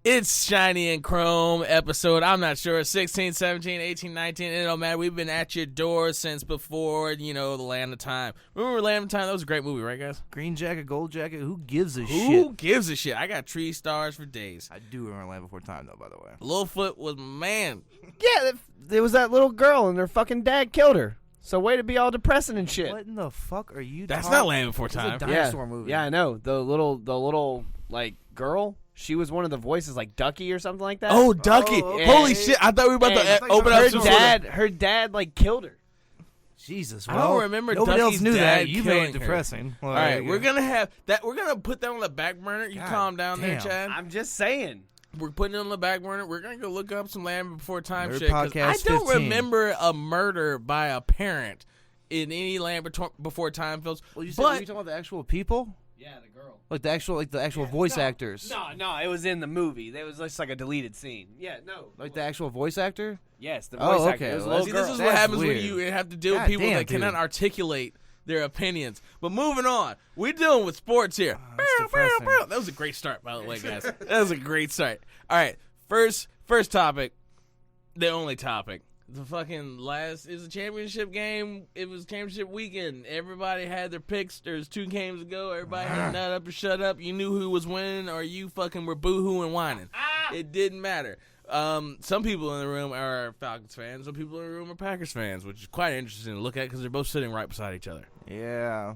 It's Shiny and Chrome episode, I'm not sure, 16, 17, 18, 19, it don't matter. We've been at your door since before, the Land of Time. Remember Land of Time? That was a great movie, right, guys? Green Jacket, Gold Jacket, who gives a shit? Who gives a shit? I got tree stars for days. I do remember Land Before Time, though, by the way. Littlefoot was my man. Yeah, there was that little girl and her fucking dad killed her. So way to be all depressing and shit. What in the fuck are you That's talking? not Land Before Time. It's a dinosaur movie. Yeah, I know. The little like girl. She was one of the voices, like Ducky or something like that. Oh, Ducky! Oh, okay. Holy shit! I thought we were about to open up. Her dad like killed her. Jesus, I don't remember. Nobody Ducky's else knew dad that. You killing made it depressing. All right, we're gonna have that. We're gonna put that on the back burner. You God calm down there, damn. Chad. I'm just saying. We're putting it on the back burner. We're gonna go look up some Land Before Time Nerd shit. 'Cause I Podcast don't 15. remember a murder by a parent in any Land Before Time films. Well, you said, were you talking about the actual people? Yeah, the girl. Like the actual voice actors? No, it was in the movie. It was just like a deleted scene. Yeah, no. Like the actual voice actor? Yes, the Oh, voice actor. okay. It was a Well, little See, girl. this is what That's happens weird. when you have to deal with God people damn, that cannot dude. articulate their opinions. But moving on, we're dealing with sports here. that's depressing. That was a great start, by the way, guys. That was a great start. All right, first topic, the only topic. The fucking last is a championship game. It was championship weekend. Everybody had their picks. There's 2 games ago. Everybody had nut up or shut up. You knew who was winning, or you fucking were boo-hooing and whining. It didn't matter. Some people in the room are Falcons fans. Some people in the room are Packers fans, which is quite interesting to look at because they're both sitting right beside each other. Yeah.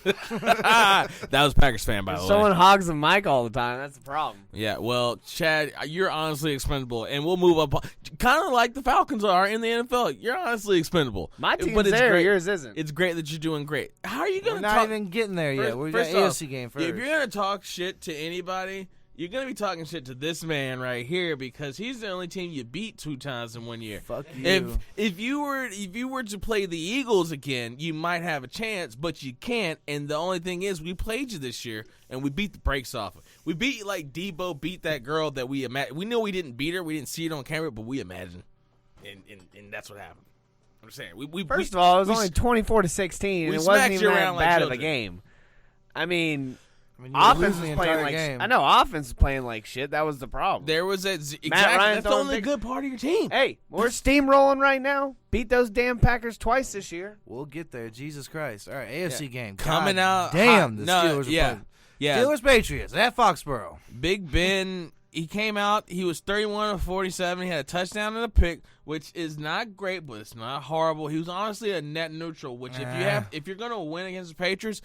That was Packers fan, by the way. Someone hogs the mic all the time. That's the problem. Yeah, well, Chad, you're honestly expendable, and we'll move up. Kind of like the Falcons are in the NFL. You're honestly expendable. My team's but it's there, great. yours isn't. It's great that you're doing great. How are you going We're to not talk? even getting there yet. We got First off, AFC game first. If you're going to talk shit to anybody, you're going to be talking shit to this man right here because he's the only team you beat 2 times in 1 year. Fuck you. If you were to play the Eagles again, you might have a chance, but you can't. And the only thing is, we played you this year, and we beat the brakes off of. We beat you like Debo beat that girl that we imagine. We know we didn't beat her, we didn't see it on camera, but we imagined, and that's what happened. I'm saying First of all, it was only 24-16, and we it wasn't smacked even you that around like bad of a children. game. I mean, you were offense losing was the playing entire like game. I know offense was playing like shit. That was the problem. There was exactly Ryan's that's the throwing only big- good part of your team. Hey, we're steamrolling right now. Beat those damn Packers twice this year. We'll get there. Jesus Christ. All right, AFC game. Coming God out Damn, hot. the No, Steelers are yeah. playing. Yeah, Steelers Patriots at Foxborough. Big Ben, he came out. He was 31 of 47. He had a touchdown and a pick, which is not great, but it's not horrible. He was honestly a net neutral. Which if you're gonna win against the Patriots,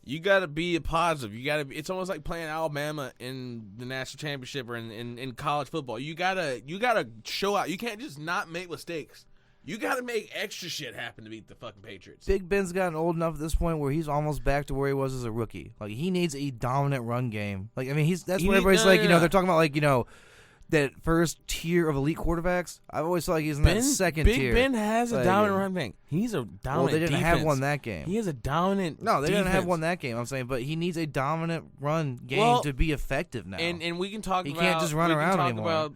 you got to be a positive. You got to. It's almost like playing Alabama in the national championship or in college football. You gotta show out. You can't just not make mistakes. You got to make extra shit happen to beat the fucking Patriots. Big Ben's gotten old enough at this point where he's almost back to where he was as a rookie. Like, he needs a dominant run game. Like, I mean, that's what everybody's like, they're talking about, like, that first tier of elite quarterbacks. I've always felt like he's in that second tier. Big Ben has a dominant run game. He's a dominant Well, they didn't defense. have one that game. He has a dominant No, they didn't have defense. one that game, I'm saying. But he needs a dominant run game to be effective now. And we can talk He about can't just run we can around talk anymore. about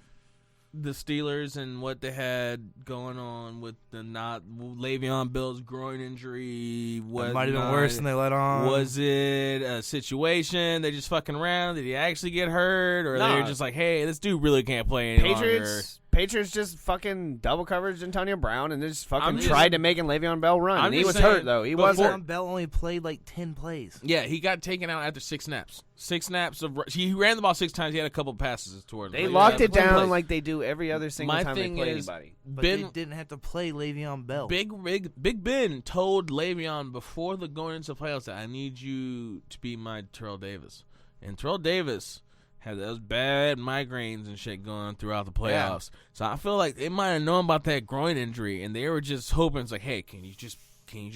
the Steelers and what they had going on with the Le'Veon Bell's groin injury. It might have been worse than they let on. Was it a situation? They just fucking around? Did he actually get hurt? Or they were just like, hey, this dude really can't play any longer? Patriots just fucking double coveraged Antonio Brown and just fucking just- tried to make Le'Veon Bell run. I'm And he just was saying, hurt, though. He before- was hurt. Le'Veon Bell only played like 10 plays. Yeah, he got taken out after 6 snaps. 6 snaps of he ran the ball 6 times. He had a couple passes towards. They him. locked it Play down plays. like they do every other single My time they thing play is, anybody. But Ben, they didn't have to play Le'Veon Bell. Big Ben told Le'Veon before the going into the playoffs that I need you to be my Terrell Davis. And Terrell Davis had those bad migraines and shit going throughout the playoffs. So I feel like they might have known about that groin injury and they were just hoping it's like, hey, can you just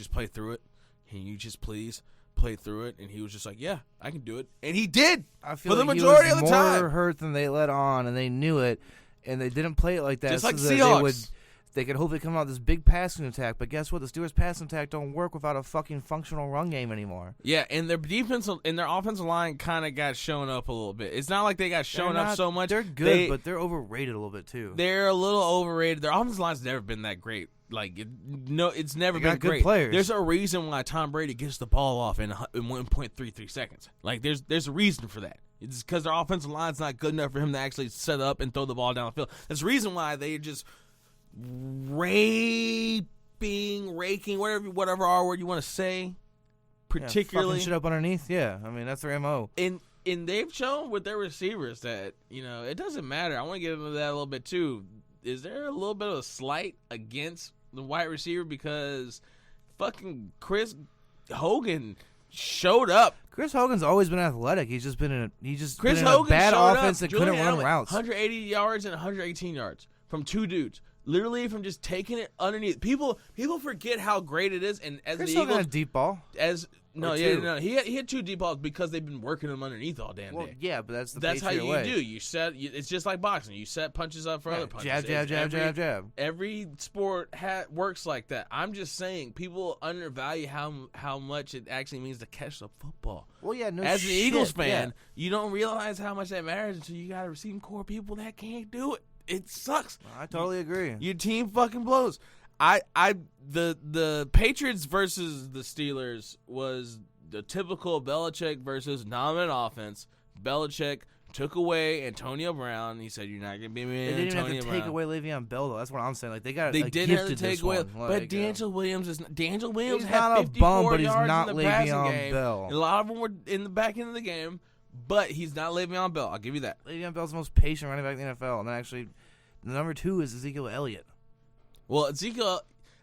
play through it? Can you just please play through it? And he was just like, yeah, I can do it. And he did. I feel for the like majority he was of the time. more hurt than they let on, and they knew it, and they didn't play it like that. Just so like that Seahawks. They could hopefully come out with this big passing attack, but guess what? The Steelers' passing attack don't work without a fucking functional run game anymore. Yeah, and their defense and their offensive line kind of got shown up a little bit. It's not like they got shown up so much. They're good, but they're overrated a little bit too. They're a little overrated. Their offensive line's never been that great. Like, it's never They been got good great. players. There's a reason why Tom Brady gets the ball off in 1.33 seconds. Like, there's a reason for that. It's because their offensive line's not good enough for him to actually set up and throw the ball down the field. There's a reason why they just raking, whatever R word you want to say, particularly fucking shit up underneath. Yeah, I mean that's their MO. And they've shown with their receivers that, it doesn't matter. I want to get into that a little bit too. Is there a little bit of a slight against the wide receiver because fucking Chris Hogan showed up? Chris Hogan's always been athletic. He's just been in Chris a Hogan bad showed offense up. that couldn't Julian run Allen, routes. 180 yards and 118 yards from two dudes. Literally from just taking it underneath. People forget how great it is. And as Chris the Hogan Eagles, had a deep ball. He had two deep balls because they've been working him underneath all damn Well, day. yeah, but that's how Patriot you way. do. You set. It's just like boxing. You set punches up for other punches. Jab. Every sport works like that. I'm just saying people undervalue how much it actually means to catch the football. Well, yeah, no. As an Eagles fan, yeah. You don't realize how much that matters until you got a receiving core people that can't do it. It sucks. I totally agree. Your team fucking blows. The Patriots versus the Steelers was the typical Belichick versus dominant offense. Belichick took away Antonio Brown. He said, "You're not gonna be me." They didn't even Antonio have to Brown. take away Le'Veon Bell, though. That's what I'm saying. Like they got. They didn't have to gifted take this away, one. but D'Angelo Williams is D'Angelo Williams He's had not a 54 bum, but he's yards not in the passing Le'Veon game. Bell. A lot of them were in the back end of the game, but he's not Le'Veon Bell. I'll give you that. Le'Veon Bell's the most patient running back in the NFL, and then actually, the number 2 is Ezekiel Elliott. Well, Ezekiel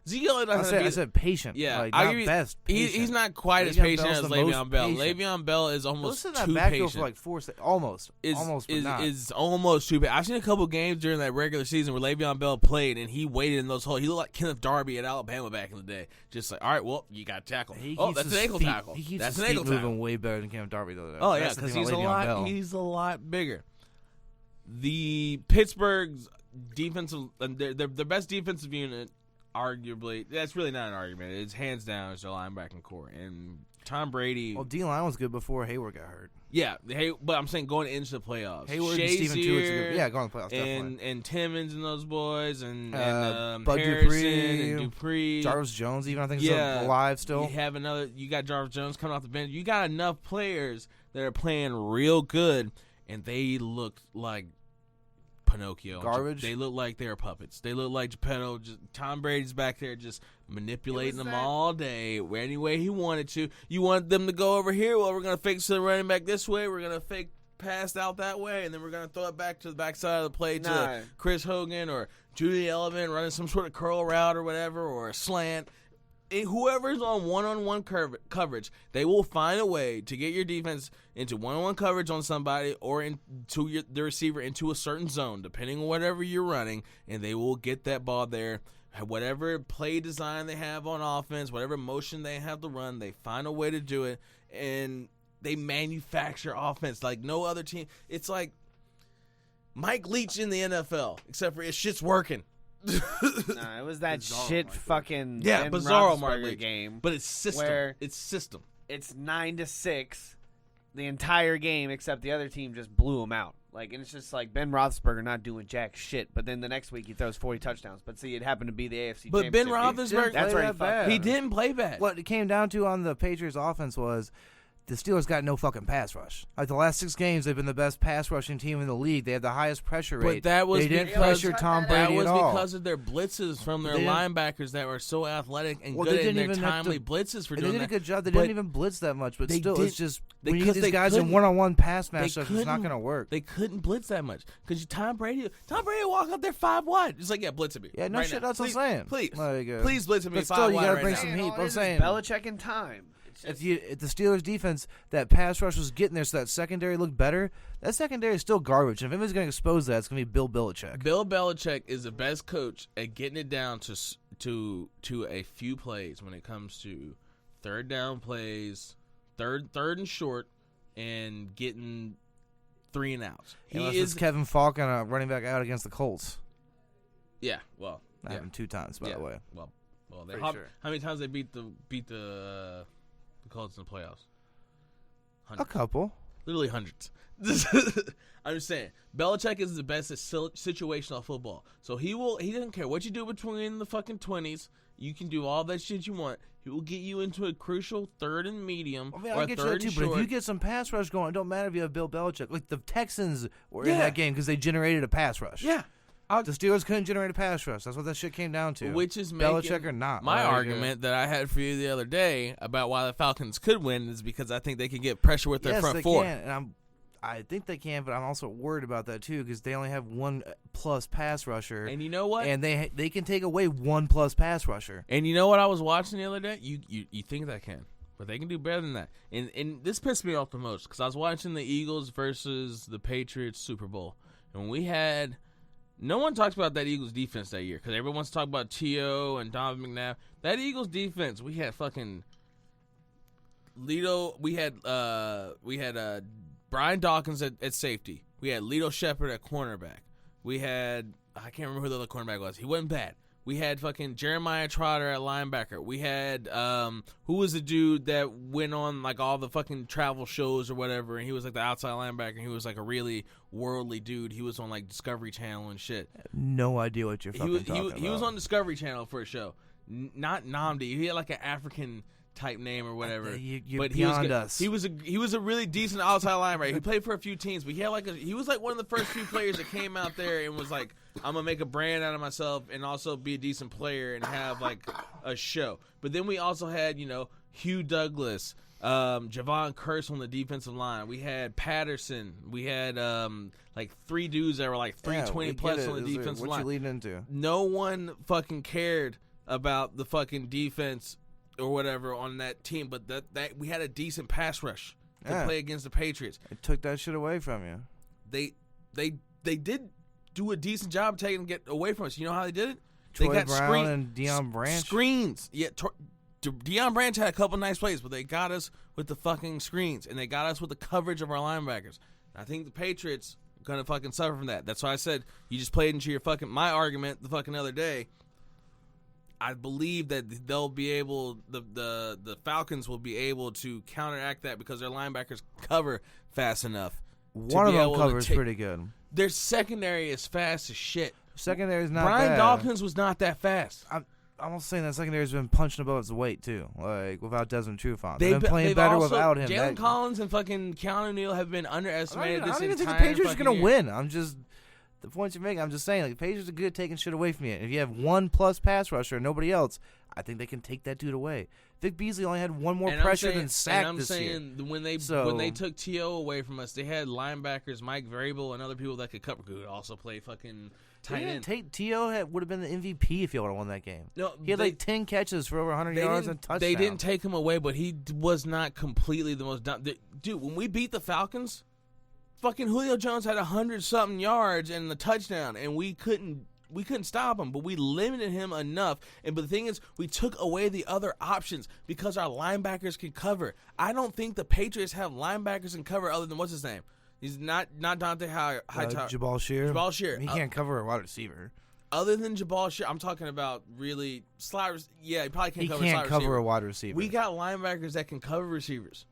I said patient. Yeah, like, I not agree. best. Patient. He's not quite as Le'Veon patient Bell's as the Le'Veon most Bell. patient. Le'Veon Bell is almost Listen to too that backfield patient. for like 4 seconds. Almost, but not. Is almost too bad. I've seen a couple games during that regular season where Le'Veon Bell played and he waited in those holes. He looked like Kenneth Darby at Alabama back in the day. Just like, all right, well, you got to tackle. Oh, that's an ankle tackle. He keeps That's his an feet ankle moving tackle. way better than Cam Darby though. Oh yeah, That's the because thing about Le'Veon Bell. he's a lot bigger. The Pittsburgh's defensive, their best defensive unit, arguably, that's really not an argument. It's hands down is their linebacking core, and Tom Brady. Well, D-line was good before Hayward got hurt. Yeah, but I'm saying going into the playoffs. Hayward and Steven Tuitt's good. Going to the playoffs, definitely. And Timmons and those boys, and Bud Harrison and Dupree. Jarvis Jones even, I think, is alive still. You got Jarvis Jones coming off the bench. You got enough players that are playing real good, and they look like Pinocchio. Garbage. They look like they're puppets. They look like Geppetto. Tom Brady's back there just manipulating them all day, any way he wanted to. You want them to go over here? Well, we're going to fake the running back this way. We're going to fake pass out that way, and then we're going to throw it back to the backside of the play to Chris Hogan or Julian Edelman running some sort of curl route or whatever, or a slant. Whoever's on one-on-one coverage, they will find a way to get your defense into one-on-one coverage on somebody or into the receiver into a certain zone, depending on whatever you're running, and they will get that ball there. Whatever play design they have on offense, whatever motion they have to run, they find a way to do it, and they manufacture offense like no other team. It's like Mike Leach in the NFL, except for his shit's working. Nah, it was that Bizarro shit Mike Leach. fucking Yeah, Ben bizarro Mike Roethlisberger Leach. game. But it's system. Where It's system. it's 9-6 the entire game, except the other team just blew him out. Like, and it's just like Ben Roethlisberger not doing jack shit. But then the next week he throws 40 touchdowns. But see, it happened to be the AFC. But Ben Championship game. Roethlisberger, That's where he that bad. he didn't play bad. What it came down to on the Patriots offense was the Steelers got no fucking pass rush. Like the last 6 games, they've been the best pass rushing team in the league. They had the highest pressure rate. But that was they didn't because pressure Tom that Brady was at all. because of their blitzes from their They didn't- linebackers that were so athletic and Well, good they and their didn't even have timely to- blitzes for And they doing did a that. good job. They But didn't even blitz that much, but they still, did- it's just they- when you 'cause get they these guys in couldn't- one-on-one pass they matchups, it's not couldn't- going to work. They couldn't blitz that much because Tom Brady walk out there 5 wide. It's like, yeah, blitz at me. Yeah, no right shit. now. That's Please, what I'm saying. Please, Like, please blitz at me but 5 still, you wide gotta right bring now. some Saying heat. all I'm it is is saying Belichick in time. if the Steelers defense, that pass rush was getting there, so that secondary looked better. That secondary is still garbage. And if anybody's going to expose that, it's going to be Bill Belichick. Bill Belichick is the best coach at getting it down to a few plays when it comes to third down plays, third and short, and getting 3 and outs. Unless it's Kevin Falk and a running back out against the Colts. Yeah, well, That happened 2 times, by the way. Well, Pretty how sure. many times they beat the Colts in the playoffs? A couple. literally hundreds. I'm just saying, Belichick is the best at situational football. So he doesn't care what you do between the fucking 20s. You can do all that shit you want. He will get you into a crucial third and medium or I get third you and that too, short. but if you get some pass rush going, it don't matter if you have Bill Belichick. Like the Texans were in that game because they generated a pass rush. Yeah. The Steelers couldn't generate a pass rush. That's what that shit came down to. Which is Belichick or not. My argument that I had for you the other day about why the Falcons could win is because I think they can get pressure with their front four. Yes, they can, and I think they can, but I'm also worried about that too because they only have 1+ pass rusher. And you know what? And they can take away 1+ pass rusher. And you know what I was watching the other day? You think that can, but they can do better than that. And this pissed me off the most because I was watching the Eagles versus the Patriots Super Bowl, and we had. No one talks about that Eagles defense that year because everyone's talking about T.O. and Donovan McNabb. That Eagles defense, we had fucking Lito. We had Brian Dawkins at safety. We had Lito Shepherd at cornerback. We had I can't remember who the other cornerback was. He wasn't bad. We had fucking Jeremiah Trotter at linebacker. We had who was the dude that went on like all the fucking travel shows or whatever, and he was like the outside linebacker. And he was like a really worldly dude. He was on like Discovery Channel and shit. No idea what you're fucking talking about. He was on Discovery Channel for a show. Not Namdi. He had like an African type name or whatever. You're but beyond us. He was a really decent outside linebacker. He played for a few teams, but he was like one of the first few players that came out there and was like, I'm gonna make a brand out of myself and also be a decent player and have like a show. But then we also had Hugh Douglas, Javon Curse on the defensive line. We had Patterson. We had like 3 dudes that were like 320 plus on the defensive line. What you leading into? No one fucking cared about the fucking defense or whatever on that team, but that we had a decent pass rush to play against the Patriots. It took that shit away from you. They did do a decent job taking it away from us. You know how they did it? Troy they got Brown and Deion Branch. Screens. Yeah, Deion Branch had a couple nice plays, but they got us with the fucking screens, and they got us with the coverage of our linebackers. I think the Patriots are going to fucking suffer from that. That's why I said you just played into your fucking my argument the fucking other day. I believe that they'll be able the Falcons will be able to counteract that because their linebackers cover fast enough. One of them covers pretty good. Their secondary is fast as shit. Secondary is not Brian bad. Dawkins was not that fast. I'm almost saying that secondary's been punching above its weight too. Like without Desmond Trufant, they've been playing better without him. Jalen Collins and fucking Keanu Neal have been underestimated. I don't even think the Patriots are gonna win. I'm just the points you're making. I'm just saying, like, the Patriots are good at taking shit away from you. If you have 1+ pass rusher and nobody else, I think they can take that dude away. Vic Beasley only had one more pressure than sack this year. And I'm saying when they took T.O. away from us, they had linebackers, Mike Vrabel, and other people that could cover. Could also play fucking tight end. T.O. would have been the MVP if he would have won that game. No, he had like 10 catches for over 100 yards and touchdowns. They didn't take him away, but he was not completely the most. Dude, when we beat the Falcons, fucking Julio Jones had 100-something yards and the touchdown, and we couldn't stop him, but we limited him enough. But the thing is, we took away the other options because our linebackers can cover. I don't think the Patriots have linebackers can cover other than what's his name. He's not Dante Hightower. Jabal Shear. Jabal Shear. He can't cover a wide receiver. Other than Jabal Shear, I'm talking about really slot. Yeah, he probably can't cover. He can't cover a wide receiver. We got linebackers that can cover receivers.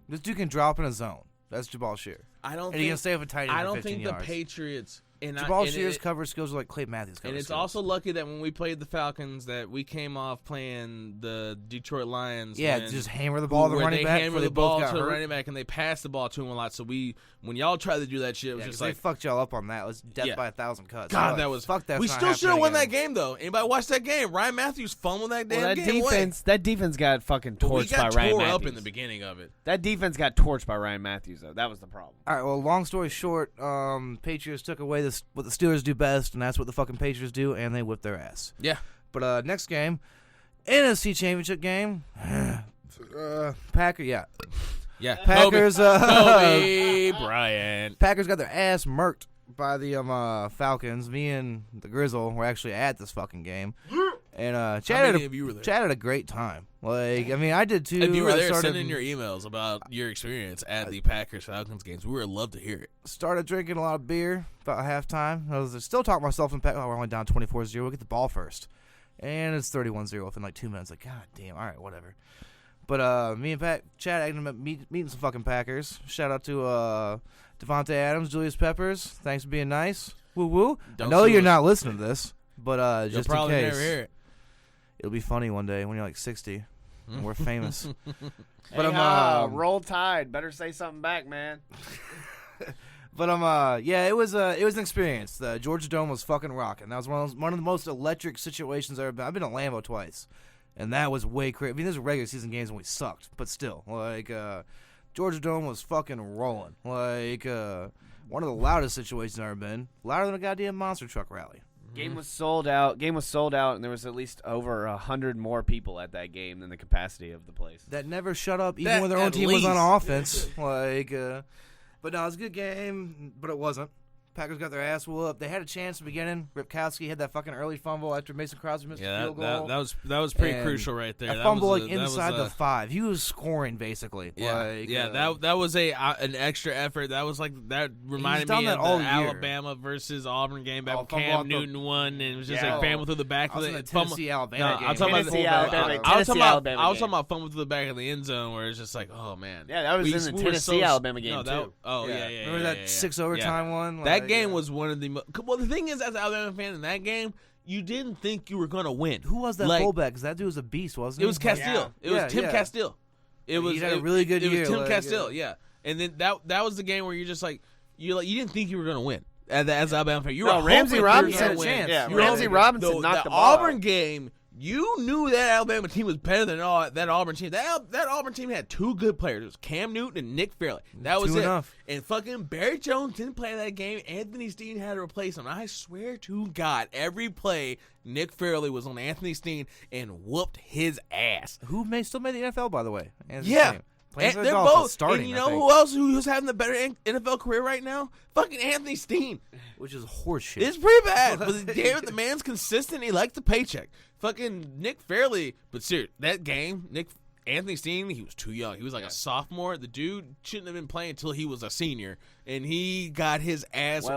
This dude can drop in a zone. That's Jabal Shear. He can stay up a tight end. I don't for 15 think yards. The Patriots. Jabal Shear's cover skills are like Clay Matthews' cover And it's skills. also lucky that when we played the Falcons that we came off playing the Detroit Lions. Yeah, just hammer the ball to the running back. Hammer the ball to the running back, and they passed the ball to him a lot. So when y'all tried to do that shit, it was just like they fucked y'all up on that. It was death by 1,000 cuts. God, that was fuck that. We still should have won that game though. Anybody watch that game? Ryan Matthews fumbled that damn game away. That defense got fucking torched by Ryan Matthews. We got tore up in the beginning of it. That defense got torched by Ryan Matthews though. That was the problem. All right. Well, long story short, Patriots took away what the Steelers do best, and that's what the fucking Patriots do, and they whip their ass. Yeah. But next game, NFC Championship game, Packers. Yeah. Packers. Kobe Bryant. Packers got their ass murked by the Falcons. Me and the Grizzle were actually at this fucking game, and Chad had a great time. Like, I mean, I did too. If you were there, send in your emails about your experience at the Packers-Falcons games. We would love to hear it. Started drinking a lot of beer about halftime. I was still talking myself in we're only down 24-0. We'll get the ball first. And it's 31-0 within like 2 minutes. Like, God damn. All right, whatever. But me and Chad ended up meeting some fucking Packers. Shout out to Devontae Adams, Julius Peppers. Thanks for being nice. Woo woo. I know you're not listening to this, but just in case, never hear it. It'll be funny one day when you're like 60 and we're famous. But I'm roll tide. Better say something back, man. But it was an experience. The Georgia Dome was fucking rocking. That was one of the most electric situations I've ever been. I've been to Lambeau twice, and that was way crazy. I mean, these were regular season games when we sucked, but still, like Georgia Dome was fucking rolling. Like one of the loudest situations I've ever been. Louder than a goddamn monster truck rally. Game was sold out, and there was at least over 100 more people at that game than the capacity of the place. That never shut up, even when their own team was on offense. Like, but no, it was a good game, but it wasn't. Packers got their ass whooped. They had a chance at the beginning. Ripkowski had that fucking early fumble after Mason Crosby missed the field goal. That was pretty crucial right there. A fumble inside the 5. He was scoring basically. Yeah, that was an extra effort. That was that reminded me of the Alabama versus Auburn game back when Cam Newton won, and it was just like fumble through the back of the Tennessee Alabama game. I was talking about fumble through the back of the end zone where it's just like, oh man. Yeah, that was in the Tennessee Alabama game too. Remember that 6 overtime one? That game was one of the well, the thing is, as an Alabama fan in that game, you didn't think you were going to win. Who was that fullback? Because that dude was a beast, wasn't he? It was Castile. Yeah. It was Tim Castile. He had a really good year. It was Tim Castile, yeah. And then that was the game where you're just like you didn't think you were going to win as an Alabama fan. You were Ramsey Robinson had a chance. Yeah, Ramsey Robinson knocked the ball Auburn out. game. You knew that Alabama team was better than that Auburn team. That Auburn team had 2 good players. It was Cam Newton and Nick Fairley. That was it. Enough. And fucking Barry Jones didn't play that game. Anthony Steen had to replace him. I swear to God, every play, Nick Fairley was on Anthony Steen and whooped his ass. Who still made the NFL, by the way. Yeah. And they're both starting. And you know who else who's having the better NFL career right now? Fucking Anthony Steen. Which is horseshit. It's pretty bad. But damn it, the man's consistent. He likes the paycheck. Fucking Nick Fairley. But seriously, that game, Anthony Steen, he was too young. He was like a sophomore. The dude shouldn't have been playing until he was a senior. And he got his ass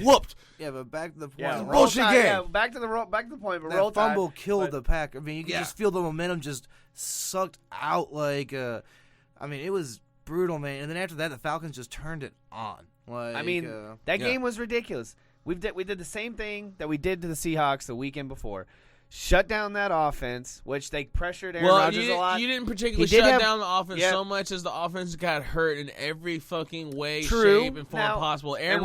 whooped. Yeah, but back to the point. Yeah, bullshit game. Yeah, back to the point. But that fumble killed the Pack. I mean, you could just feel the momentum just sucked out. Like, it was brutal, man. And then after that, the Falcons just turned it on. Like, that game was ridiculous. We did the same thing that we did to the Seahawks the weekend before. Shut down that offense, which they pressured Aaron Rodgers a lot. You didn't particularly shut down the offense so much as the offense got hurt in every fucking way, shape, and form possible. Aaron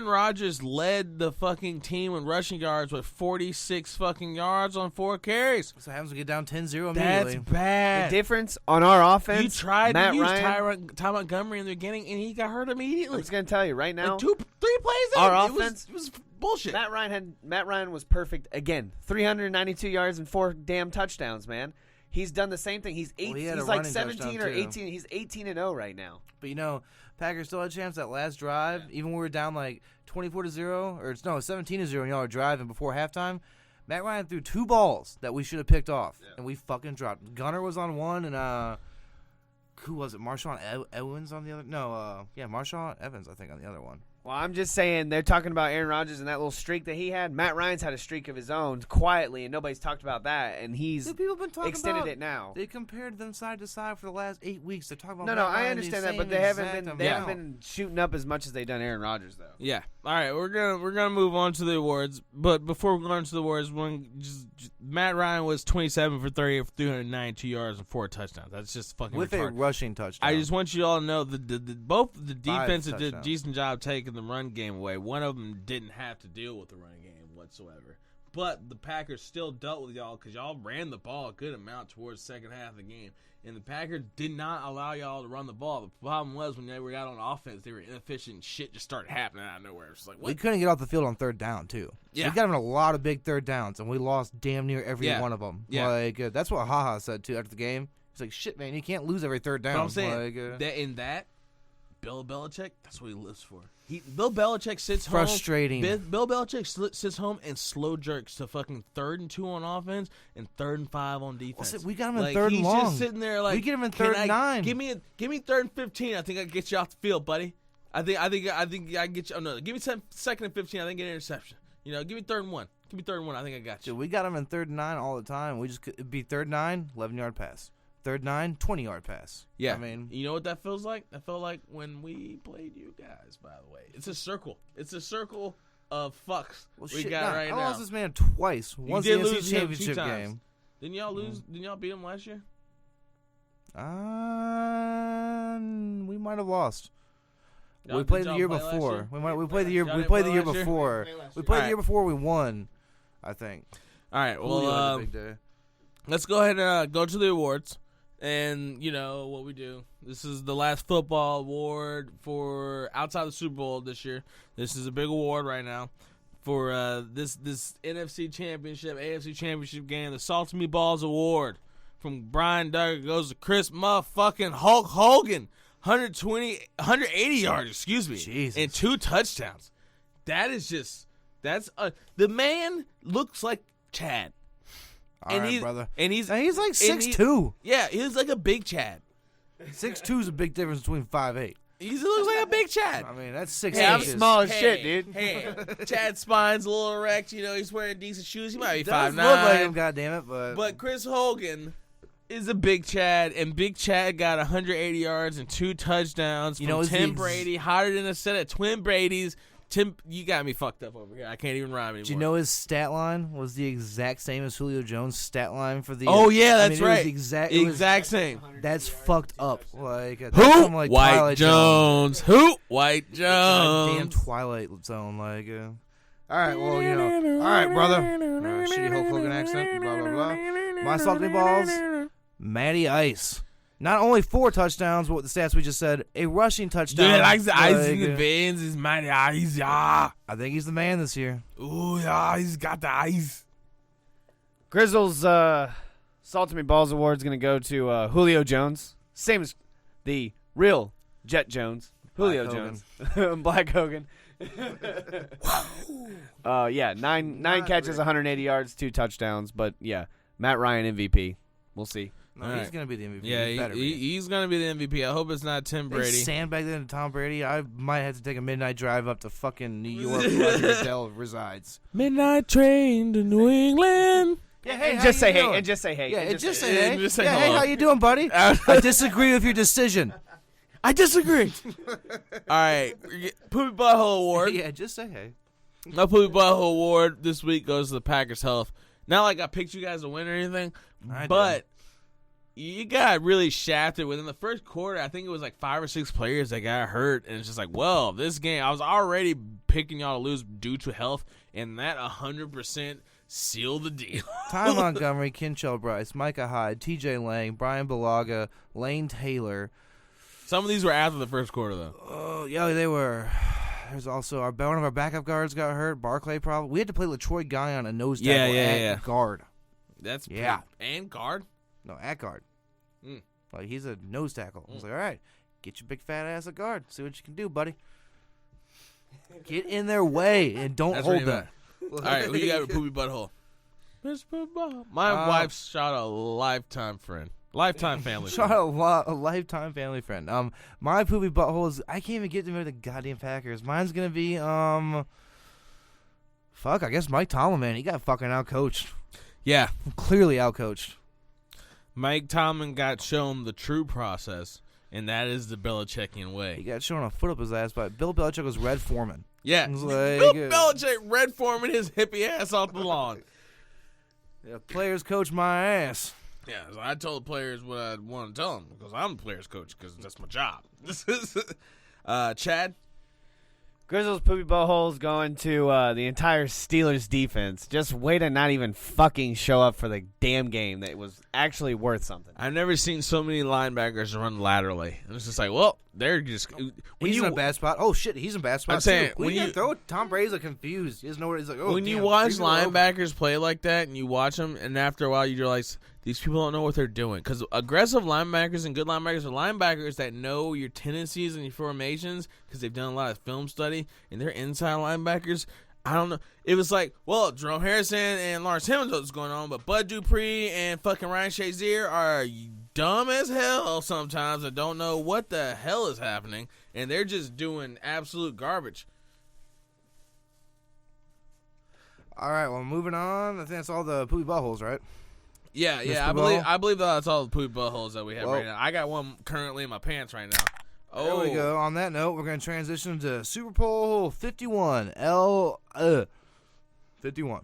Rodgers led the fucking team in rushing yards with 46 fucking yards on 4 carries. So happens to get down 10-0 immediately. That's bad. The difference on our offense, you tried to use Ty Montgomery in the beginning, and he got hurt immediately. I was going to tell you right now. 3 plays in. Our offense was bullshit. Matt Ryan was perfect again. 392 yards and 4 damn touchdowns, man. He's done the same thing. He's like 17 or 18. He's 18-0 right now. But Packers still had a chance that last drive, even when we were down like 24-0 or 17-0 and y'all were driving before halftime. Matt Ryan threw 2 balls that we should have picked off, and we fucking dropped. Gunner was on one, and who was it? Marshawn Evans on the other? No, Marshawn Evans, I think, on the other one. Well, I'm just saying they're talking about Aaron Rodgers and that little streak that he had. Matt Ryan's had a streak of his own quietly, and nobody's talked about that. And he's extended it now. They compared them side to side for the last 8 weeks. They're talking about No, I understand that, but they haven't been shooting up as much as they've done Aaron Rodgers, though. Yeah. All right, we're gonna move on to the awards, but before we go on to the awards, Matt Ryan was 27 for 30 for 392 yards and 4 touchdowns. That's just fucking with retarded. A rushing touchdown. I just want you all to know that both the defenses did a decent job taking the run game away. One of them didn't have to deal with the run game whatsoever. But the Packers still dealt with y'all because y'all ran the ball a good amount towards the second half of the game. And the Packers did not allow y'all to run the ball. The problem was when they were out on offense, they were inefficient and shit just started happening out of nowhere. It's like, what? We couldn't get off the field on third down, too. Yeah. We got in a lot of big third downs, and we lost damn near every one of them. Yeah. Like, that's what HaHa said, too, after the game. He's like, shit, man, you can't lose every third down. But I'm saying, Bill Belichick, that's what he lives for. Bill Belichick sits frustrating. home. Bill Belichick sits home and slow jerks to fucking 3rd and 2 on offense and 3rd and 5 on defense. Well, we got him in 3rd and long. He's just sitting there like, we get him in 3rd and 9. Give me 3rd and 15. I think I can get you off the field, buddy. I think I can get you. Oh no, give me 2nd and 15. I think get an interception. Give me 3rd and 1. Give me 3rd and 1. I think I got you. Dude, we got them in 3rd and 9 all the time. We just it'd be 3rd and 9, 11-yard pass. 3rd and 9, 20-yard pass. Yeah. I mean, you know what that feels like? That felt like when we played you guys, by the way. It's a circle. It's a circle of fucks we got right now. I lost this man twice. Once in the NFC Championship game. Didn't y'all lose? Didn't y'all beat him last year? We might have lost. Y'all- We played did the y'all year play last before. year? We played the year. Y'all We didn't played play the year last year? before. We played the year before. We won. I think. All right. Julio had Well, a big day. let's go ahead and go to the awards. And, you know, what we do. This is the last football award for outside the Super Bowl this year. This is a big award right now for this NFC Championship, AFC Championship game. The Salty Meatballs Award from Brian Duggar goes to Chris motherfucking Hulk Hogan. 180 yards, excuse me, Jesus. and 2 touchdowns. That is just, the man looks like Chad. All right, brother. And he's like and 6'2". Yeah, he's like a big Chad. 6'2" is a big difference between 5'8". He looks like a big Chad. I mean, that's 6 Hey, I'm inches. small as shit, dude. Hey, Chad's spine's a little erect. You know, he's wearing decent shoes. He might be Does 5'9". look like him, goddammit, But Chris Hogan is a big Chad, and Big Chad got 180 yards and 2 touchdowns from it's Tim the Brady, hotter than a set of twin Bradys. Tim, you got me fucked up over here. I can't even rhyme anymore. Do you know his stat line was the exact same as Julio Jones' stat line for the? Oh yeah, that's it right. Was exact same. That's fucked up. Like that's Who? some, like, White Twilight Jones. Who? White Like, Jones. damn Twilight Zone. Like, all right, well, all right, brother. Shitty Hulk Hogan accent. Blah blah blah. My salty balls. Matty Ice. Not only 4 touchdowns, but what the stats we just said, a rushing touchdown. Dude, likes the ice in the veins. His mighty eyes, yeah. I think he's the man this year. Ooh, yeah, he's got the ice. Grizzle's Salty Meatballs Award is going to go to Julio Jones. Same as the real Jet Jones. Julio Black Jones. Black Hogan. Yeah, nine catches, 180 yards, 2 touchdowns. But, yeah, Matt Ryan MVP. We'll see. No, All he's right. gonna be the MVP. Yeah, He better be. he's going to be the MVP. I hope it's not Tim They Brady. sandbagged into Tom Brady. I might have to take a midnight drive up to fucking New York where Roger Goodell resides. Midnight train to New England. Yeah, hey, And how just you say hey. doing? And just say hey. Yeah, and and just say say hey. hey. Just say Yeah, hey, hello. how you doing, buddy? I disagree with your decision. I disagree. All right. Poopy Butthole Award. Yeah, just say hey. My Poopy Butthole Award this week goes to the Packers Health. Not like I picked you guys to win or anything, I but you got really shafted within the first quarter. I think it was like 5 or 6 players that got hurt, and it's just like, well, this game, I was already picking y'all to lose due to health, and that 100% sealed the deal. Ty Montgomery, Kinchell Bryce, Micah Hyde, T.J. Lang, Brian Balaga, Lane Taylor. Some of these were after the first quarter, though. Oh, yeah, they were. There's also one of our backup guards got hurt. Barclay probably. We had to play LaTroy Guy on a nose tackle at guard. That's Yeah. And guard? No, at guard. Mm. Like, he's a nose tackle. I was like, all right, get your big fat ass at guard. See what you can do, buddy. Get in their way and don't That's hold pretty them. All right, who you got with Poopy Butthole? Mr. Butthole. My wife shot a lifetime friend. Lifetime family Shot friend. a lifetime family friend. My poopy butthole is I can't even get to the goddamn Packers. Mine's gonna be fuck. I guess Mike Tomlin, man. He got fucking outcoached. Yeah. Clearly outcoached. Mike Tomlin got shown the true process, and that is the Belichickian He way. got shown a foot up his ass by Bill Belichick was Red Foreman. Yeah. It was like, Bill Belichick red forming his hippie ass off the lawn. Yeah, players coach my ass. Yeah, so I told the players what I want to tell them because I'm the players coach because that's my job. Chad? Grizzles Poopy Butthole's going to the entire Steelers defense. Just way to not even fucking show up for the damn game that was actually worth something. I've never seen so many linebackers run laterally. And it's just like, well, they're just He's in a bad spot. Oh shit, he's in a bad spot. I'm saying, too. when you throw it, Tom Brady's like confused. He doesn't know where he's like. Oh, when you damn, watch he's a little open. linebackers play like that and you watch them, and after a while you realize these people don't know what they're doing. Because aggressive linebackers and good linebackers are linebackers that know your tendencies and your formations because they've done a lot of film study, and they're inside linebackers. I don't know. It was like, well, Jerome Harrison and Lawrence Timmons know what's going on, but Bud Dupree and fucking Ryan Shazier are dumb as hell sometimes and don't know what the hell is happening, and they're just doing absolute garbage. All right, well, moving on. I think that's all the poopy buttholes, right? Yeah. I believe that's all the poopy buttholes that we have right now. I got one currently in my pants right now. Oh, there we go. On that note, we're going to transition to Superbowl 51. 51.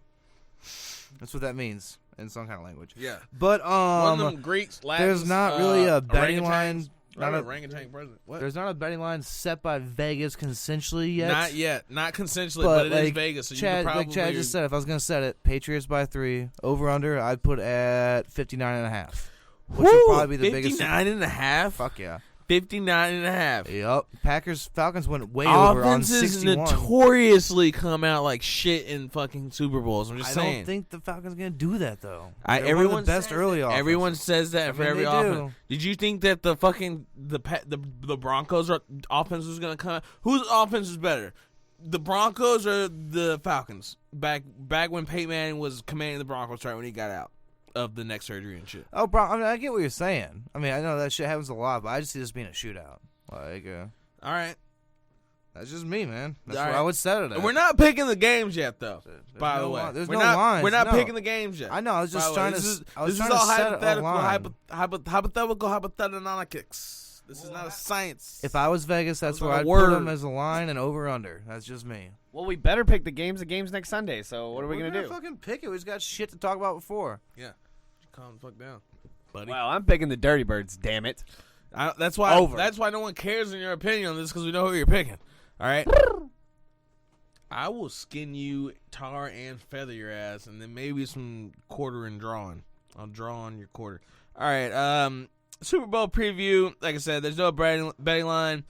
That's what that means in some kind of language. Yeah. But one of them Greeks, Latins, there's not really a betting line. Orangutan president. What? There's not a betting line set by Vegas consensually yet. Not yet. Not consensually, but it is Vegas. So Chad, you probably like Chad just said, if I was going to set it, Patriots by 3, over/under, I'd put at 59.5. Which would probably be the biggest. 59.5? Fuck yeah. 59.5. Yep. Falcons went way over on 61. Notoriously come out like shit in fucking Super Bowls. I'm just saying. I don't think the Falcons going to do that though. Everyone one of the best early offense. Everyone says that for every offense. Did you think that the fucking the Broncos offense was going to come out? Whose offense is better? The Broncos or the Falcons? Back when Peyton Manning was commanding the Broncos right when he got out of the neck surgery and shit. Oh, bro, I mean, I get what you're saying. I mean, I know that shit happens a lot, but I just see this being a shootout. Like, all right, that's just me, man. That's all what right. I would set it at. We're not picking the games yet, though. By the way, there's no lines. We're not picking the games yet. I know. I was just trying to. This is all hypothetical, hypotheticals. This is not a science. If I was Vegas, that's where I'd put them as a line and over/under. That's just me. Well, we better pick the games. The game's next Sunday. So what are we gonna do? Fucking pick it. We just got shit to talk about before. Yeah, calm the fuck down, buddy. Well, I'm picking the Dirty Birds. Damn it. That's why. That's why no one cares in your opinion on this because we know who you're picking. All right. I will skin you, tar and feather your ass, and then maybe some quarter and drawing. I'll draw on your quarter. All right. Super Bowl preview. Like I said, there's no betting line.